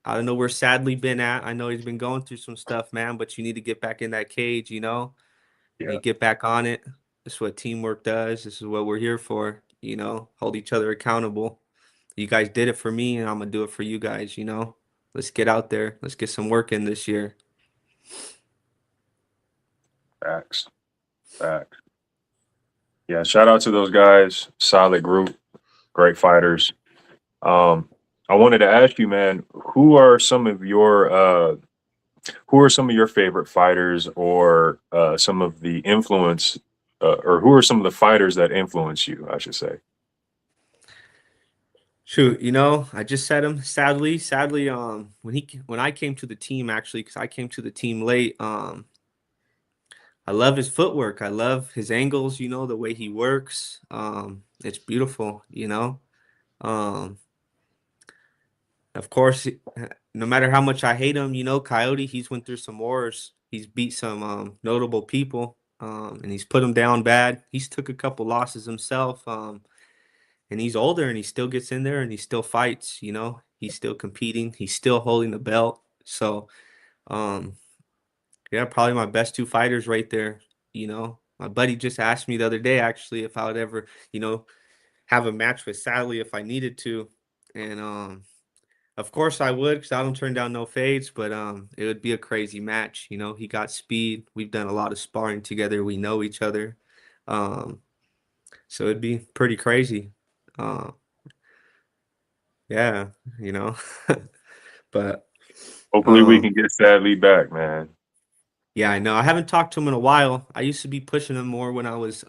I don't know where Sadly been at. I know he's been going through some stuff, man, but you need to get back in that cage. You Yeah. get back on it. This is what teamwork does. This is what we're here for. Hold each other accountable. You guys did it for me, and I'm gonna do it for you guys. Let's get out there. Let's get some work in this year. Facts. Facts. Yeah. Shout out to those guys. Solid group. Great fighters. Um, I wanted to ask you, man, who are some of your favorite fighters, or some of the influence, or who are some of the fighters that influence you, I should say? Shoot, I just said him. Sadly, when I came to the team, actually, because I came to the team late, I love his footwork. I love his angles, the way he works. It's beautiful. Um, of course, no matter how much I hate him, Coyote, he's went through some wars. He's beat some notable people, and he's put them down bad. He's took a couple losses himself, and he's older, and he still gets in there, and he still fights. He's still competing. He's still holding the belt. So, um, yeah, probably my best two fighters right there. My buddy just asked me the other day, actually, if I would ever, have a match with Sadly if I needed to. And of course I would, because I don't turn down no fades, but it would be a crazy match. He got speed. We've done a lot of sparring together. We know each other. Um, so it'd be pretty crazy. Uh, yeah, you know. But Hopefully, we um can get Sadly back, man. yeah, I know. I haven't talked to him in a while. I used to be pushing him more when I was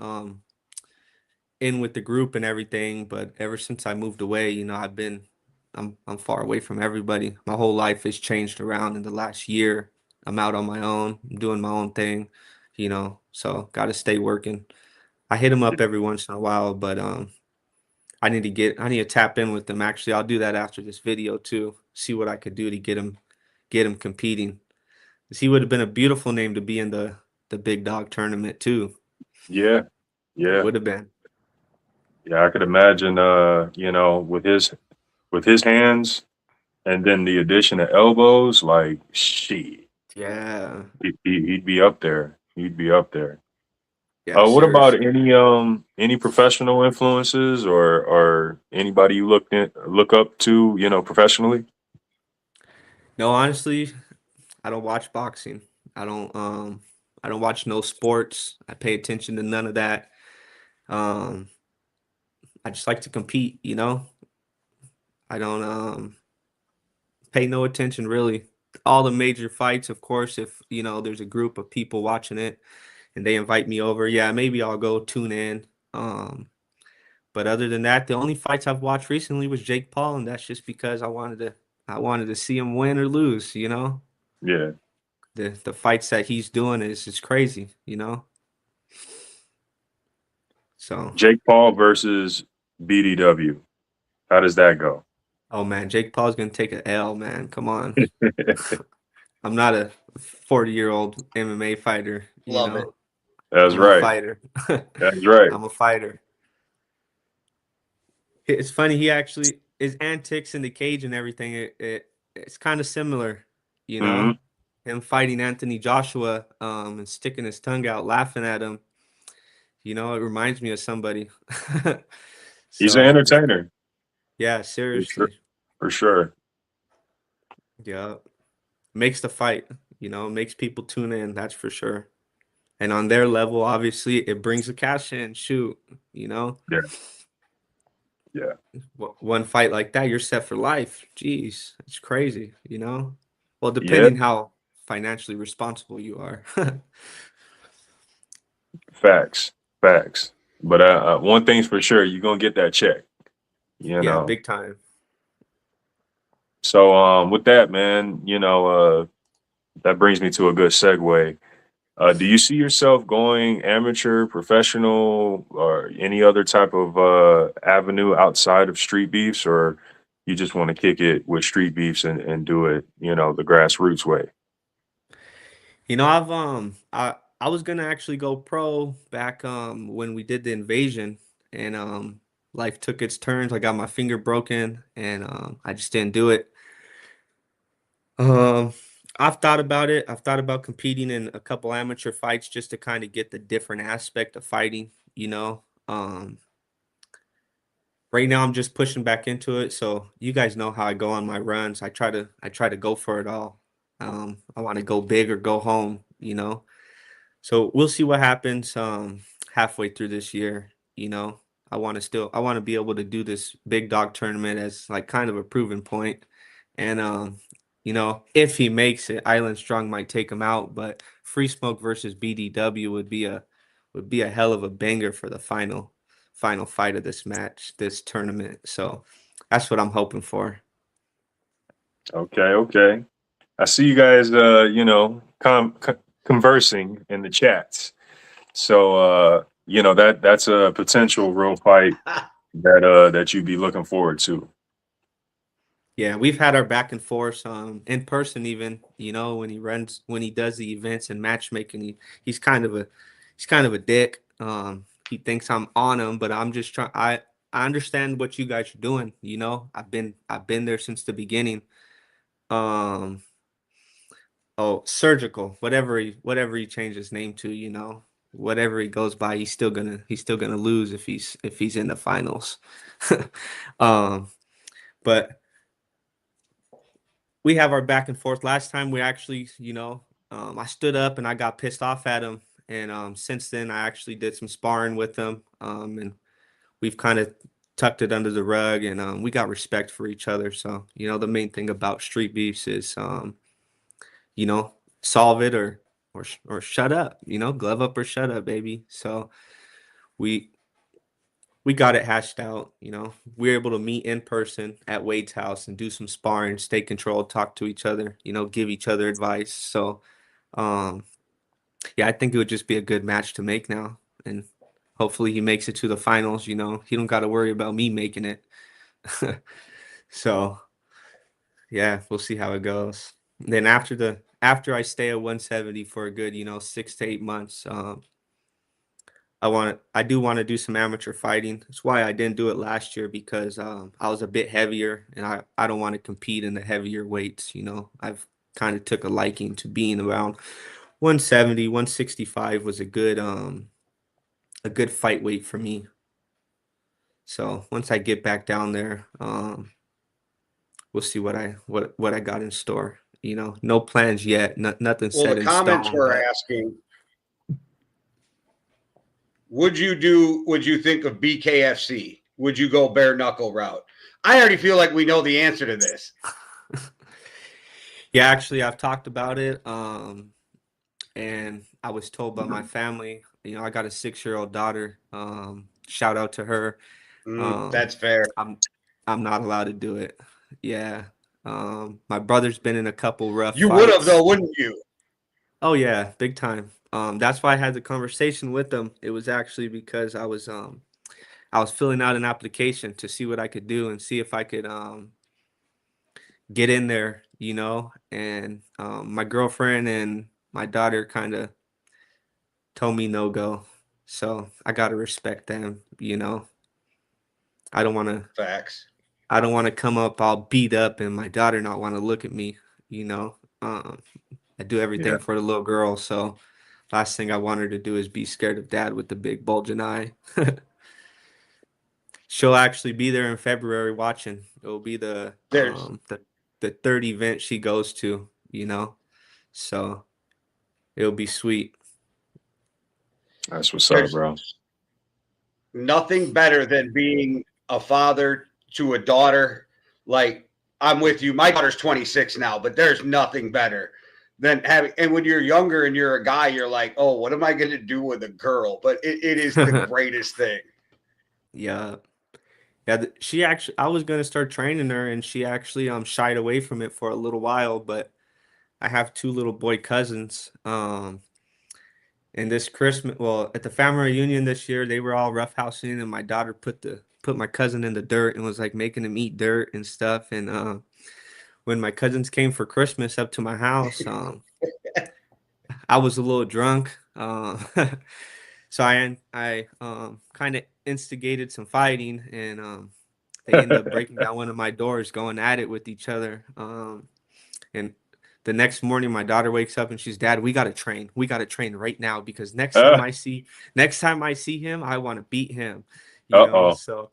in with the group and everything, but ever since I moved away, I'm far away from everybody. My whole life has changed around in the last year. I'm out on my own, I'm doing my own thing, so got to stay working. I hit him up every once in a while, but I need to tap in with them. Actually, I'll do that after this video too. See what I could do to get him competing. 'Cause he would have been a beautiful name to be in the big dog tournament too. Yeah, It yeah, would have been. yeah. I could imagine, with his hands, and then the addition of elbows, like shit, Yeah. he'd be up there. He'd be up there. Yeah, What about seriously. any professional influences, or anybody you look up to, professionally? No, honestly, I don't watch boxing. I don't I don't watch no sports. I pay attention to none of that. Um I just like to compete, you know. I don't pay no attention really. All the major fights, of course, if you know there's a group of people watching it and they invite me over, yeah, maybe I'll go tune in. Um, but other than that, the only fights I've watched recently was Jake Paul, and that's just because I wanted to see him win or lose, you know. Yeah. The fights that he's doing is just crazy, you know. So, Jake Paul versus BDW. How does that go? oh man, Jake Paul's gonna take an L, man. Come on. I'm not a 40-year-old MMA fighter, you Love it. know. That's I'm a right. fighter. That's right. I'm a fighter. It's funny, he actually his antics in the cage and everything, it's kind of similar, you Hmm. know. Him fighting Anthony Joshua, and sticking his tongue out, laughing at him. You know, it reminds me of somebody. He's an So, entertainer. yeah, For sure. seriously. For sure. Yeah. Makes the fight, you know, makes people tune in, that's for sure. And on their level, obviously, it brings the cash in. Shoot, you know, Yeah. Yeah. one fight like that, you're set for life. Jeez, it's crazy, you know. Well, Yeah. depending how financially responsible you are. Facts. Facts. But one thing's for sure, you're gonna get that check. You Yeah, know. big time. So with that, man, that brings me to a good segue. Do you see yourself going amateur, professional, or any other type of avenue outside of street beefs, or you just want to kick it with street beefs and do it, the grassroots way? You know, I was gonna actually go pro back when we did the invasion, and life took its turns. I got my finger broken, and I just didn't do it. Um, I've thought about it. I've thought about competing in a couple amateur fights just to kind of get the different aspect of fighting, you know. Right now I'm just pushing back into it. So you guys know how I go on my runs. I try to go for it all. I want to go big or go home, you know. So we'll see what happens halfway through this year, you know. I want to be able to do this big dog tournament as like kind of a proven point. And you know, if he makes it, Island Strong might take him out, but Free Smoke versus BDW would be a hell of a banger for the final fight of this match, this tournament. So that's what I'm hoping for. Okay, okay. I see you guys, conversing in the chats. So, that's a potential real fight that you'd be looking forward to. Yeah, we've had our back and forth in person even, you know, when he does the events and matchmaking, he's kind of a dick. He thinks I'm on him, but I'm just trying I understand what you guys are doing, you know. I've been there since the beginning. Um oh, Surgical, whatever he changed his name to, you know. Whatever he goes by, he's still gonna lose if he's in the finals. um but we have our back and forth. Last time we actually, you know, I stood up and I got pissed off at him. And since then, I actually did some sparring with him. And we've kind of tucked it under the rug and we got respect for each other. So, you know, the main thing about street beefs is, you know, solve it or shut up, you know, glove up or shut up, baby. So we we got it hashed out. You know, we were able to meet in person at Wade's house and do some sparring, stay controlled, talk to each other, you know, give each other advice. So, um, yeah, I think it would just be a good match to make now. And hopefully he makes it to the finals. You know, he don't got to worry about me making it. So, yeah, we'll see how it goes. Then after I stay at 170 for a good, you know, 6 to 8 months, I do want to do some amateur fighting. That's why I didn't do it last year because I was a bit heavier and I don't want to compete in the heavier weights, you know. I've kind of took a liking to being around 170, 165 was a good fight weight for me. So once I get back down there, we'll see what I got in store. You know, no plans yet, nothing Well, set the in comments stone, were but asking, would you think of BKFC? would you go bare knuckle route? I already feel like we know the answer to this. Yeah, actually, I've talked about it. And I was told by my family, you know, I got a 6-year-old daughter. Shout out to her. That's fair. I'm not allowed to do it. Yeah. My brother's been in a couple rough You would have fights. though, wouldn't you? Oh yeah, big time. That's why I had the conversation with them. It was actually because I was filling out an application to see what I could do and see if I could get in there, you know. And my girlfriend and my daughter kind of told me no go. So I gotta respect them, you know. I don't wanna Facts. I don't wanna come up all beat up and my daughter not wanna look at me, you know. I do Yeah. everything for the little girl, so last thing I want her to do is be scared of dad with the big bulging eye. She'll actually be there in February watching. It'll be There's the third event she goes to, you know. So it'll be sweet. That's what's up, there's bro. nothing better than being a father to a daughter. Like, I'm with you. My daughter's 26 now, but there's nothing better than having. And when you're younger and you're a guy, you're like, oh, what am I going to do with a girl? But it is the greatest thing. Yeah. Yeah, she actually I was gonna start training her and she actually shied away from it for a little while, but I have two little boy cousins. And this Christmas, well, at the family reunion this year, they were all roughhousing and my daughter put my cousin in the dirt and was like making him eat dirt and stuff. And when my cousins came for Christmas up to my house, I was a little drunk. So I kind of instigated some fighting and they ended up breaking down one of my doors, going at it with each other. And the next morning, my daughter wakes up and she's, Dad, we gotta train. We gotta train right now because next time I see him, I want to beat him. You know, Uh-oh.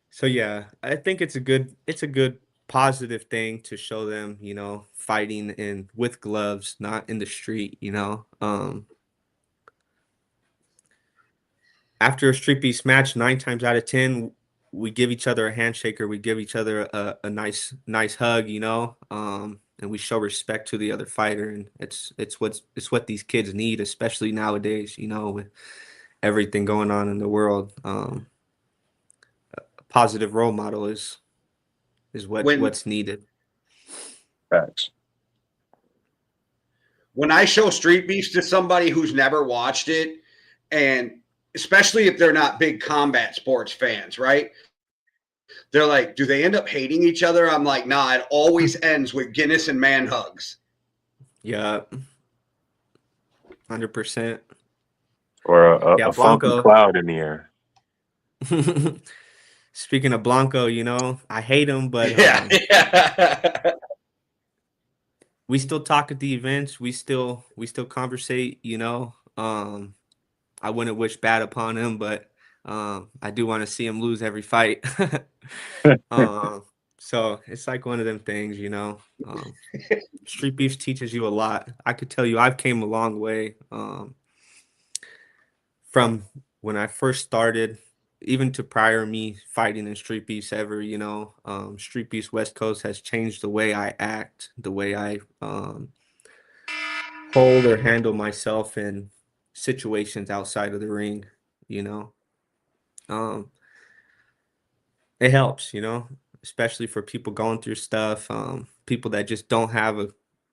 so yeah, I think it's a good positive thing to show them, you know, fighting in with gloves, not in the street, you know. After a street beast match, 9 times out of 10, we give each other a handshake or we give each other a nice hug, you know, and we show respect to the other fighter, and it's what these kids need, especially nowadays, you know, with everything going on in the world. A positive role model is When what's needed. Facts. when I show Street Beefs to somebody who's never watched it, and especially if they're not big combat sports fans, right? They're like, do they end up hating each other? I'm like, nah, it always ends with Guinness and man hugs. Yeah, 100%. Or Yeah, a funky Blanco. cloud in the air. Speaking of Blanco, you know, I hate him, but Yeah. we still talk at the events. We still conversate, you know. I wouldn't wish bad upon him, but I do want to see him lose every fight. So it's like one of them things, you know. Street Beefs teaches you a lot. I could tell you I've came a long way from when I first started, even to prior me fighting in Street Beefs ever, you know. StreetBeefs West Coast has changed the way I act, the way I hold or handle myself in situations outside of the ring, you know. Um, it helps, you know, especially for people going through stuff, people that just don't have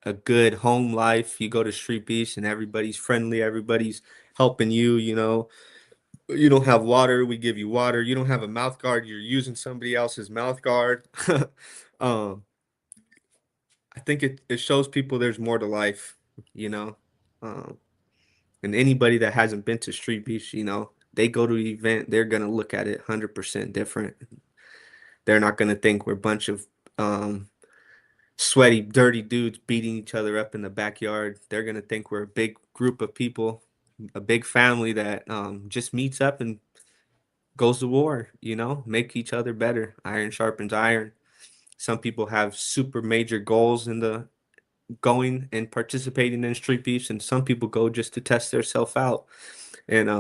a good home life. You go to Street Beefs and everybody's friendly, everybody's helping you, you know. You don't have water, we give you water. You don't have a mouth guard, you're using somebody else's mouth guard. um, I think it shows people there's more to life, you know. Um, and anybody that hasn't been to Street Beefs, you know, they go to the event, they're gonna look at it 100% different. They're not gonna think we're a bunch of sweaty, dirty dudes beating each other up in the backyard. They're gonna think we're a big group of people, a big family that just meets up and goes to war, you know, make each other better. Iron sharpens iron. Some people have super major goals in the going and participating in Street Beefs, and some people go just to test themselves out. And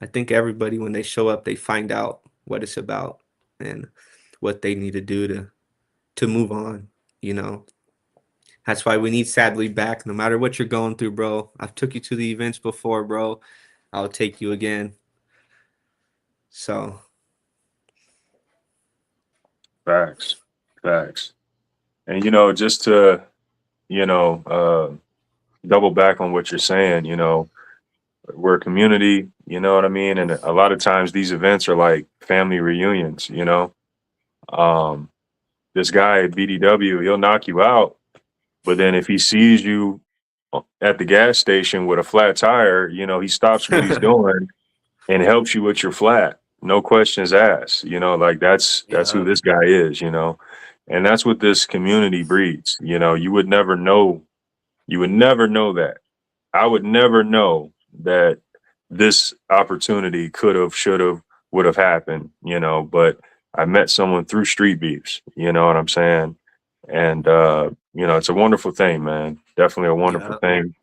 I think everybody, when they show up, they find out what it's about and what they need to do to move on, you know. That's why we need Sadly back. No matter what you're going through, bro. I've took you to the events before, bro. I'll take you again. So Facts. Facts. And you know, just to, you know, double back on what you're saying, you know, we're a community, you know what I mean? And a lot of times these events are like family reunions, you know. Um, this guy at BDW, he'll knock you out, but then if he sees you at the gas station with a flat tire, you know, he stops what he's doing and helps you with your flat. No questions asked. You know, like that's who yeah, this guy is, you know. And that's what this community breeds. You know, you would never know, that. I would never know that this opportunity could have, should have, would have happened, you know, but I met someone through Street Beefs, you know what I'm saying? And you know, it's a wonderful thing, man. Definitely a wonderful yeah, thing.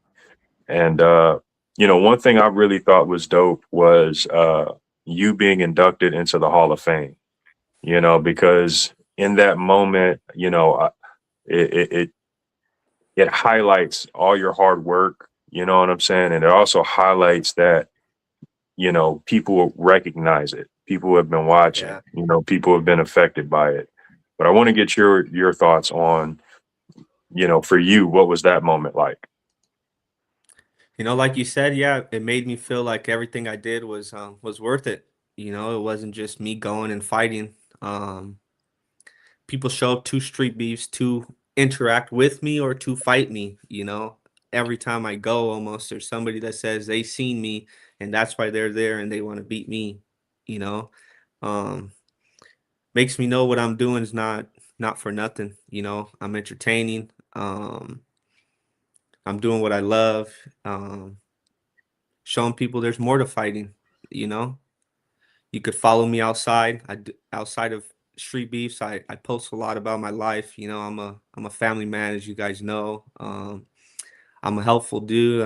And you know, one thing I really thought was dope was you being inducted into the Hall of Fame, you know, because in that moment, you know, it, it, it it highlights all your hard work, you know what I'm saying? And it also highlights that, you know, people recognize it. People have been watching, yeah. you know, people have been affected by it. But I want to get your thoughts on, you know, for you, what was that moment like? You know, like you said, yeah, it made me feel like everything I did was worth it. You know, it wasn't just me going and fighting. Um, People show up to Street Beefs to interact with me or to fight me, you know. Every time I go, almost there's somebody that says they seen me and that's why they're there and they want to beat me, you know. Um, Makes me know what I'm doing is not for nothing, you know. I'm entertaining. I'm doing what I love. Showing people there's more to fighting, you know. You could follow me outside. Outside of Street Beefs, I post a lot about my life. You know, I'm a family man, as you guys know. I'm a helpful dude.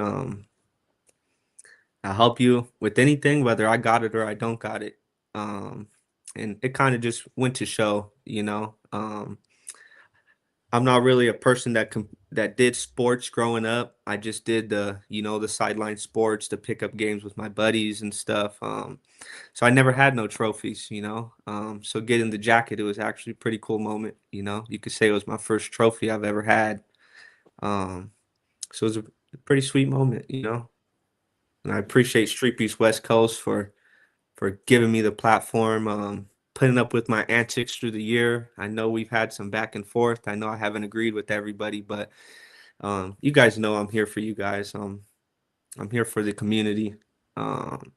I help you with anything, whether I got it or I don't got it. Um, and it kind of just went to show, you know. I'm not really a person that did sports growing up. I just did the sideline sports, the pickup games with my buddies and stuff. So I never had no trophies, you know. So getting the jacket, it was actually a pretty cool moment, you know. You could say it was my first trophy I've ever had. Um, so it was a pretty sweet moment, you know. And I appreciate StreetBeefs West Coast for giving me the platform, putting up with my antics through the year. I know we've had some back and forth. I know I haven't agreed with everybody, but you guys know I'm here for you guys. I'm here for the community. Um,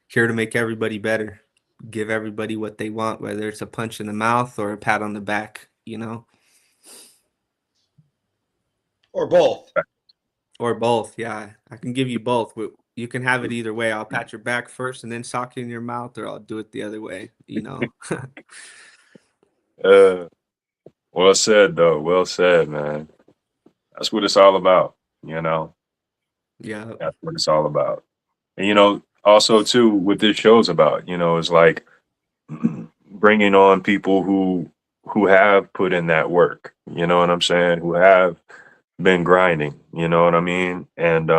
Here to make everybody better, give everybody what they want, whether it's a punch in the mouth or a pat on the back, you know, Or both. or both. Yeah, I can give you both. You can have it either way. I'll pat your back first and then sock you in your mouth, or I'll do it the other way, you know. Uh, well said, though. Well said, man. That's what it's all about, you know. Yeah, That's what it's all about. And you know, also too, what this show's about, you know, is like bringing on people who have put in that work. You know what I'm saying? Who have been grinding. You know what I mean? And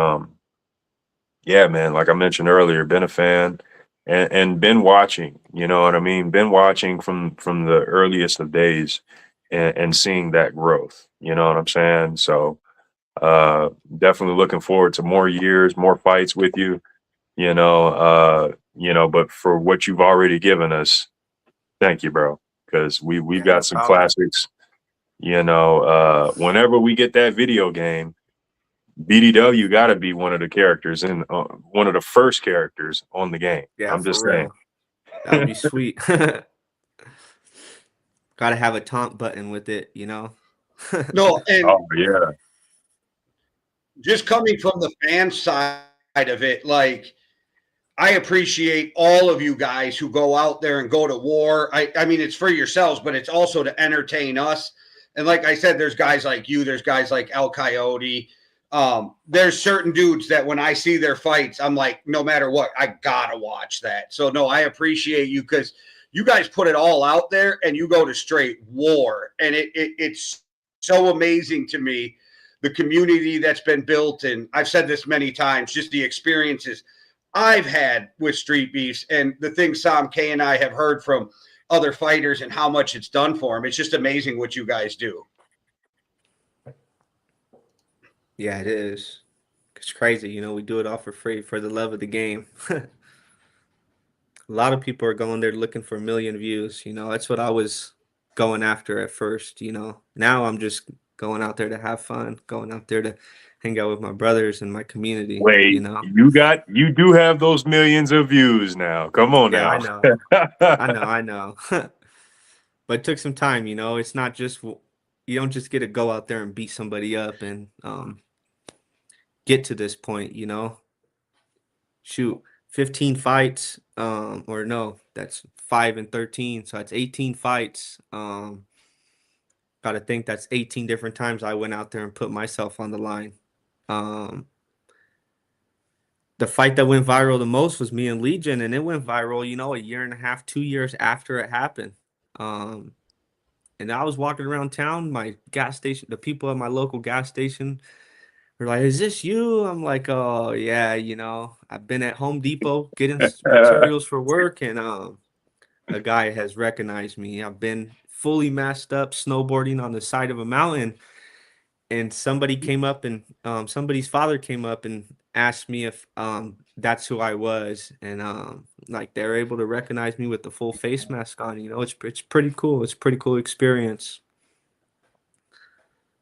yeah, man, like I mentioned earlier, been a fan and been watching. You know what I mean? Been watching from the earliest of days and seeing that growth. You know what I'm saying? So definitely looking forward to more years, more fights with you. You know, but for what you've already given us, thank you, bro. Because we've yeah, no got some problem. classics. You know, whenever we get that video game, BDW got to be one of the characters in one of the first characters on the game. Yeah, I'm for just saying. real. That would be sweet. Gotta have a taunt button with it, you know. No, and Oh yeah, just coming from the fan side of it, like I appreciate all of you guys who go out there and go to war. I mean, it's for yourselves, but it's also to entertain us. And like I said, there's guys like you, there's guys like El Coyote, there's certain dudes that when I see their fights, I'm like, no matter what, I gotta watch that. So no, I appreciate you because you guys put it all out there and you go to straight war. And it's so amazing to me, the community that's been built. And I've said this many times, just the experiences I've had with Street Beefs and the things Somké and I have heard from other fighters and how much it's done for them. It's just amazing what you guys do. Yeah, it is. It's crazy. You know, we do it all for free for the love of the game. A lot of people are going there looking for 1 million views. You know, that's what I was going after at first. You know, now I'm just going out there to have fun, going out there to hang out with my brothers and my community. Wait, you know, you do have those millions of views now. Come on yeah, now. I know. But it took some time. You know, it's not just you don't just get to go out there and beat somebody up and get to this point. You know, shoot, 15 fights, or no, that's 5 and 13, so that's 18 fights. Gotta think that's 18 different times I went out there and put myself on the line. The fight that went viral the most was me and Legion, and it went viral, you know, 1.5 years, 2 years after it happened. And I was walking around town, my gas station, the people at my local gas station were like, "Is this you?" I'm like, "Oh yeah, you know, I've been at Home Depot getting materials for work, and a guy has recognized me. I've been fully masked up snowboarding on the side of a mountain, and somebody came up and somebody's father came up and asked me if that's who I was, and like they're able to recognize me with the full face mask on. You know, it's pretty cool. It's a pretty cool experience.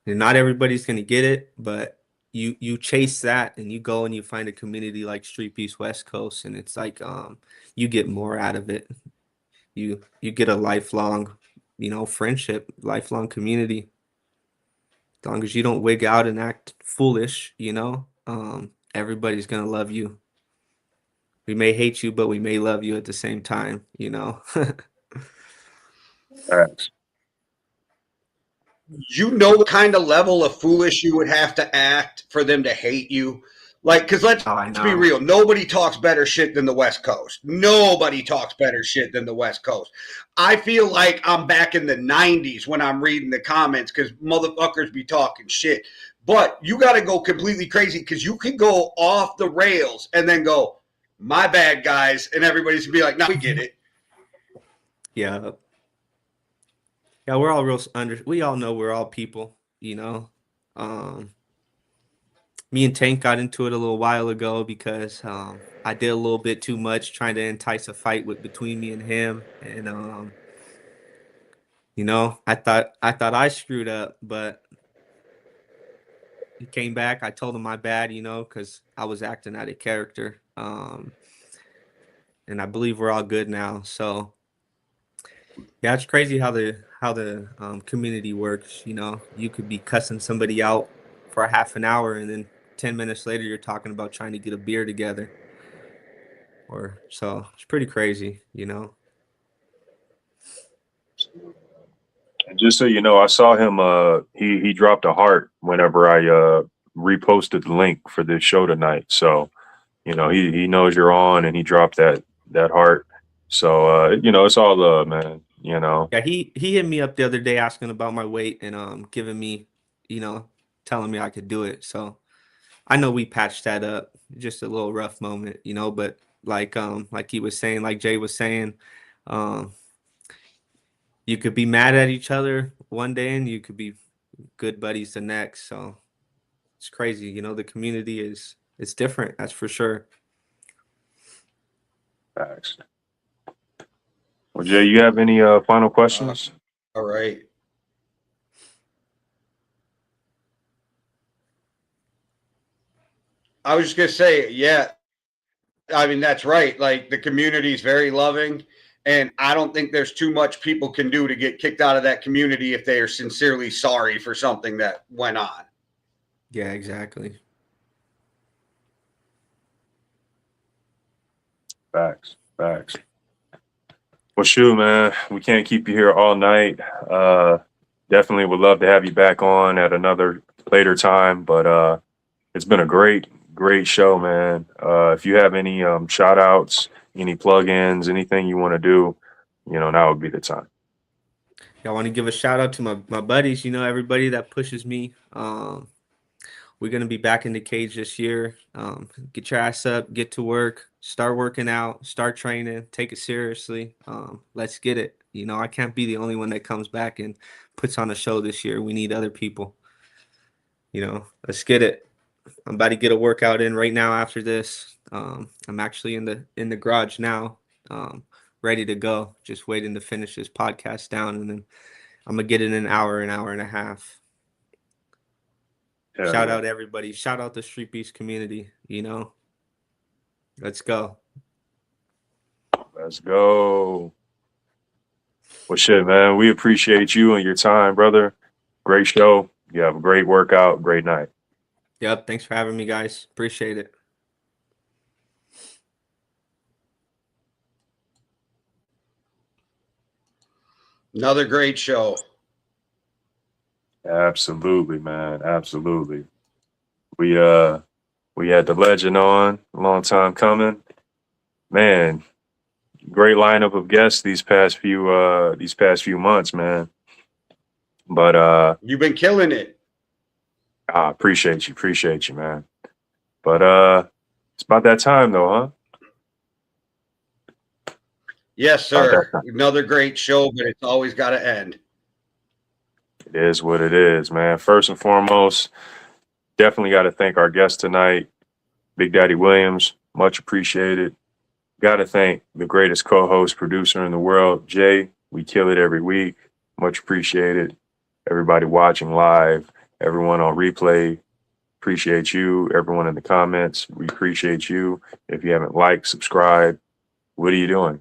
And not everybody's gonna get it, but you chase that and you go and you find a community like StreetBeefs West Coast, and it's like you get more out of it. You get a lifelong, you know, friendship, lifelong community. As long as you don't wig out and act foolish, you know, everybody's gonna love you. We may hate you, but we may love you at the same time, you know. Facts. You know what kind of level of foolish you would have to act for them to hate you? Like, because let's Oh, I be know. real, nobody talks better shit than the West Coast. Nobody talks better shit than the West Coast. I feel like I'm back in the 90s when I'm reading the comments because motherfuckers be talking shit. But you got to go completely crazy because you can go off the rails and then go, my bad, guys. And everybody's going to be like, no, we get it. Yeah. Yeah, we're all we all know we're all people, you know. Me and Tank got into it a little while ago because I did a little bit too much trying to entice a fight between me and him, and you know, I thought I screwed up, but he came back. I told him my bad, you know, because I was acting out of character, and I believe we're all good now. So yeah, it's crazy how the community works. You know, you could be cussing somebody out for a half an hour, and then 10 minutes later, you're talking about trying to get a beer together. Or so it's pretty crazy, you know. And just so you know, I saw him. He dropped a heart whenever I reposted the link for this show tonight. So you know he knows you're on, and he dropped that heart. So you know it's all love, man. You know. Yeah, he hit me up the other day asking about my weight and giving me, you know, telling me I could do it. So I know we patched that up. Just a little rough moment, you know, but like he was saying, like Jay was saying, um you could be mad at each other one day and you could be good buddies the next. So it's crazy, you know, the community it's different, that's for sure. Facts. Well, Jay, you have any final questions? All right. I was just going to say, yeah, I mean, that's right. Like the community is very loving. And I don't think there's too much people can do to get kicked out of that community if they are sincerely sorry for something that went on. Yeah, exactly. Facts. Well, shoot, man, we can't keep you here all night. Definitely would love to have you back on at another later time, but it's been a great show, man. If you have any shout outs, any plug-ins, anything you want to do, now would be the time. I want to give a shout out to my buddies, everybody that pushes me. We're going to be back in the cage this year. Get your ass up, get to work, start working out, start training, take it seriously. Let's get it. I can't be the only one that comes back and puts on a show this year. We need other people. Let's get it. I'm about to get a workout in right now after this. I'm actually in the garage now, ready to go. Just waiting to finish this podcast down, and then I'm gonna get in an hour and a half. Yeah, Shout out everybody. Shout out the Street Beefs community. Let's go. Let's go. Well, shit, man. We appreciate you and your time, brother. Great show. You have a great workout. Great night. Yep. Thanks for having me, guys. Appreciate it. Another great show. Absolutely, man. Absolutely. We had the legend on, a long time coming. Man, great lineup of guests these past few months, man. But You've been killing it. I appreciate you, man. But it's about that time though, huh? Yes, sir. Another great show, but it's always got to end. It is what it is, man. First and foremost, definitely got to thank our guest tonight, Big Daddy Williams. Much appreciated. Got to thank the greatest co-host, producer in the world, Jay. We kill it every week. Much appreciated. Everybody watching live, everyone on replay, appreciate you. Everyone in the comments, we appreciate you. If you haven't liked, subscribe, what are you doing?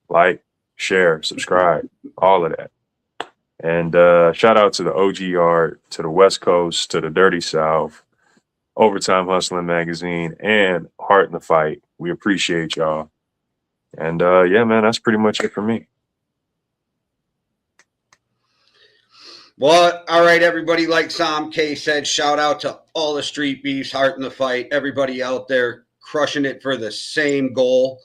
Like, share, subscribe, all of that. And shout out to the OG Yard, to the West Coast, to the Dirty South, Overtime Hustling Magazine, and Heart in the Fight. We appreciate y'all. And yeah, man, that's pretty much it for me. Well, all right, everybody. Like Somké said, shout out to all the Street Beefs, Heart in the Fight, everybody out there crushing it for the same goal.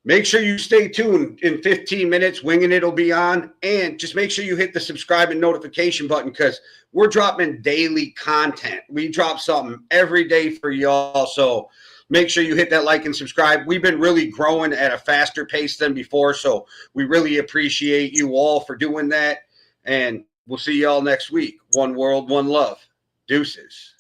Make sure you stay tuned. In 15 minutes, Winging It will be on. And just make sure you hit the subscribe and notification button because we're dropping daily content. We drop something every day for y'all. So make sure you hit that like and subscribe. We've been really growing at a faster pace than before. So we really appreciate you all for doing that. And we'll see y'all next week. One world, one love. Deuces.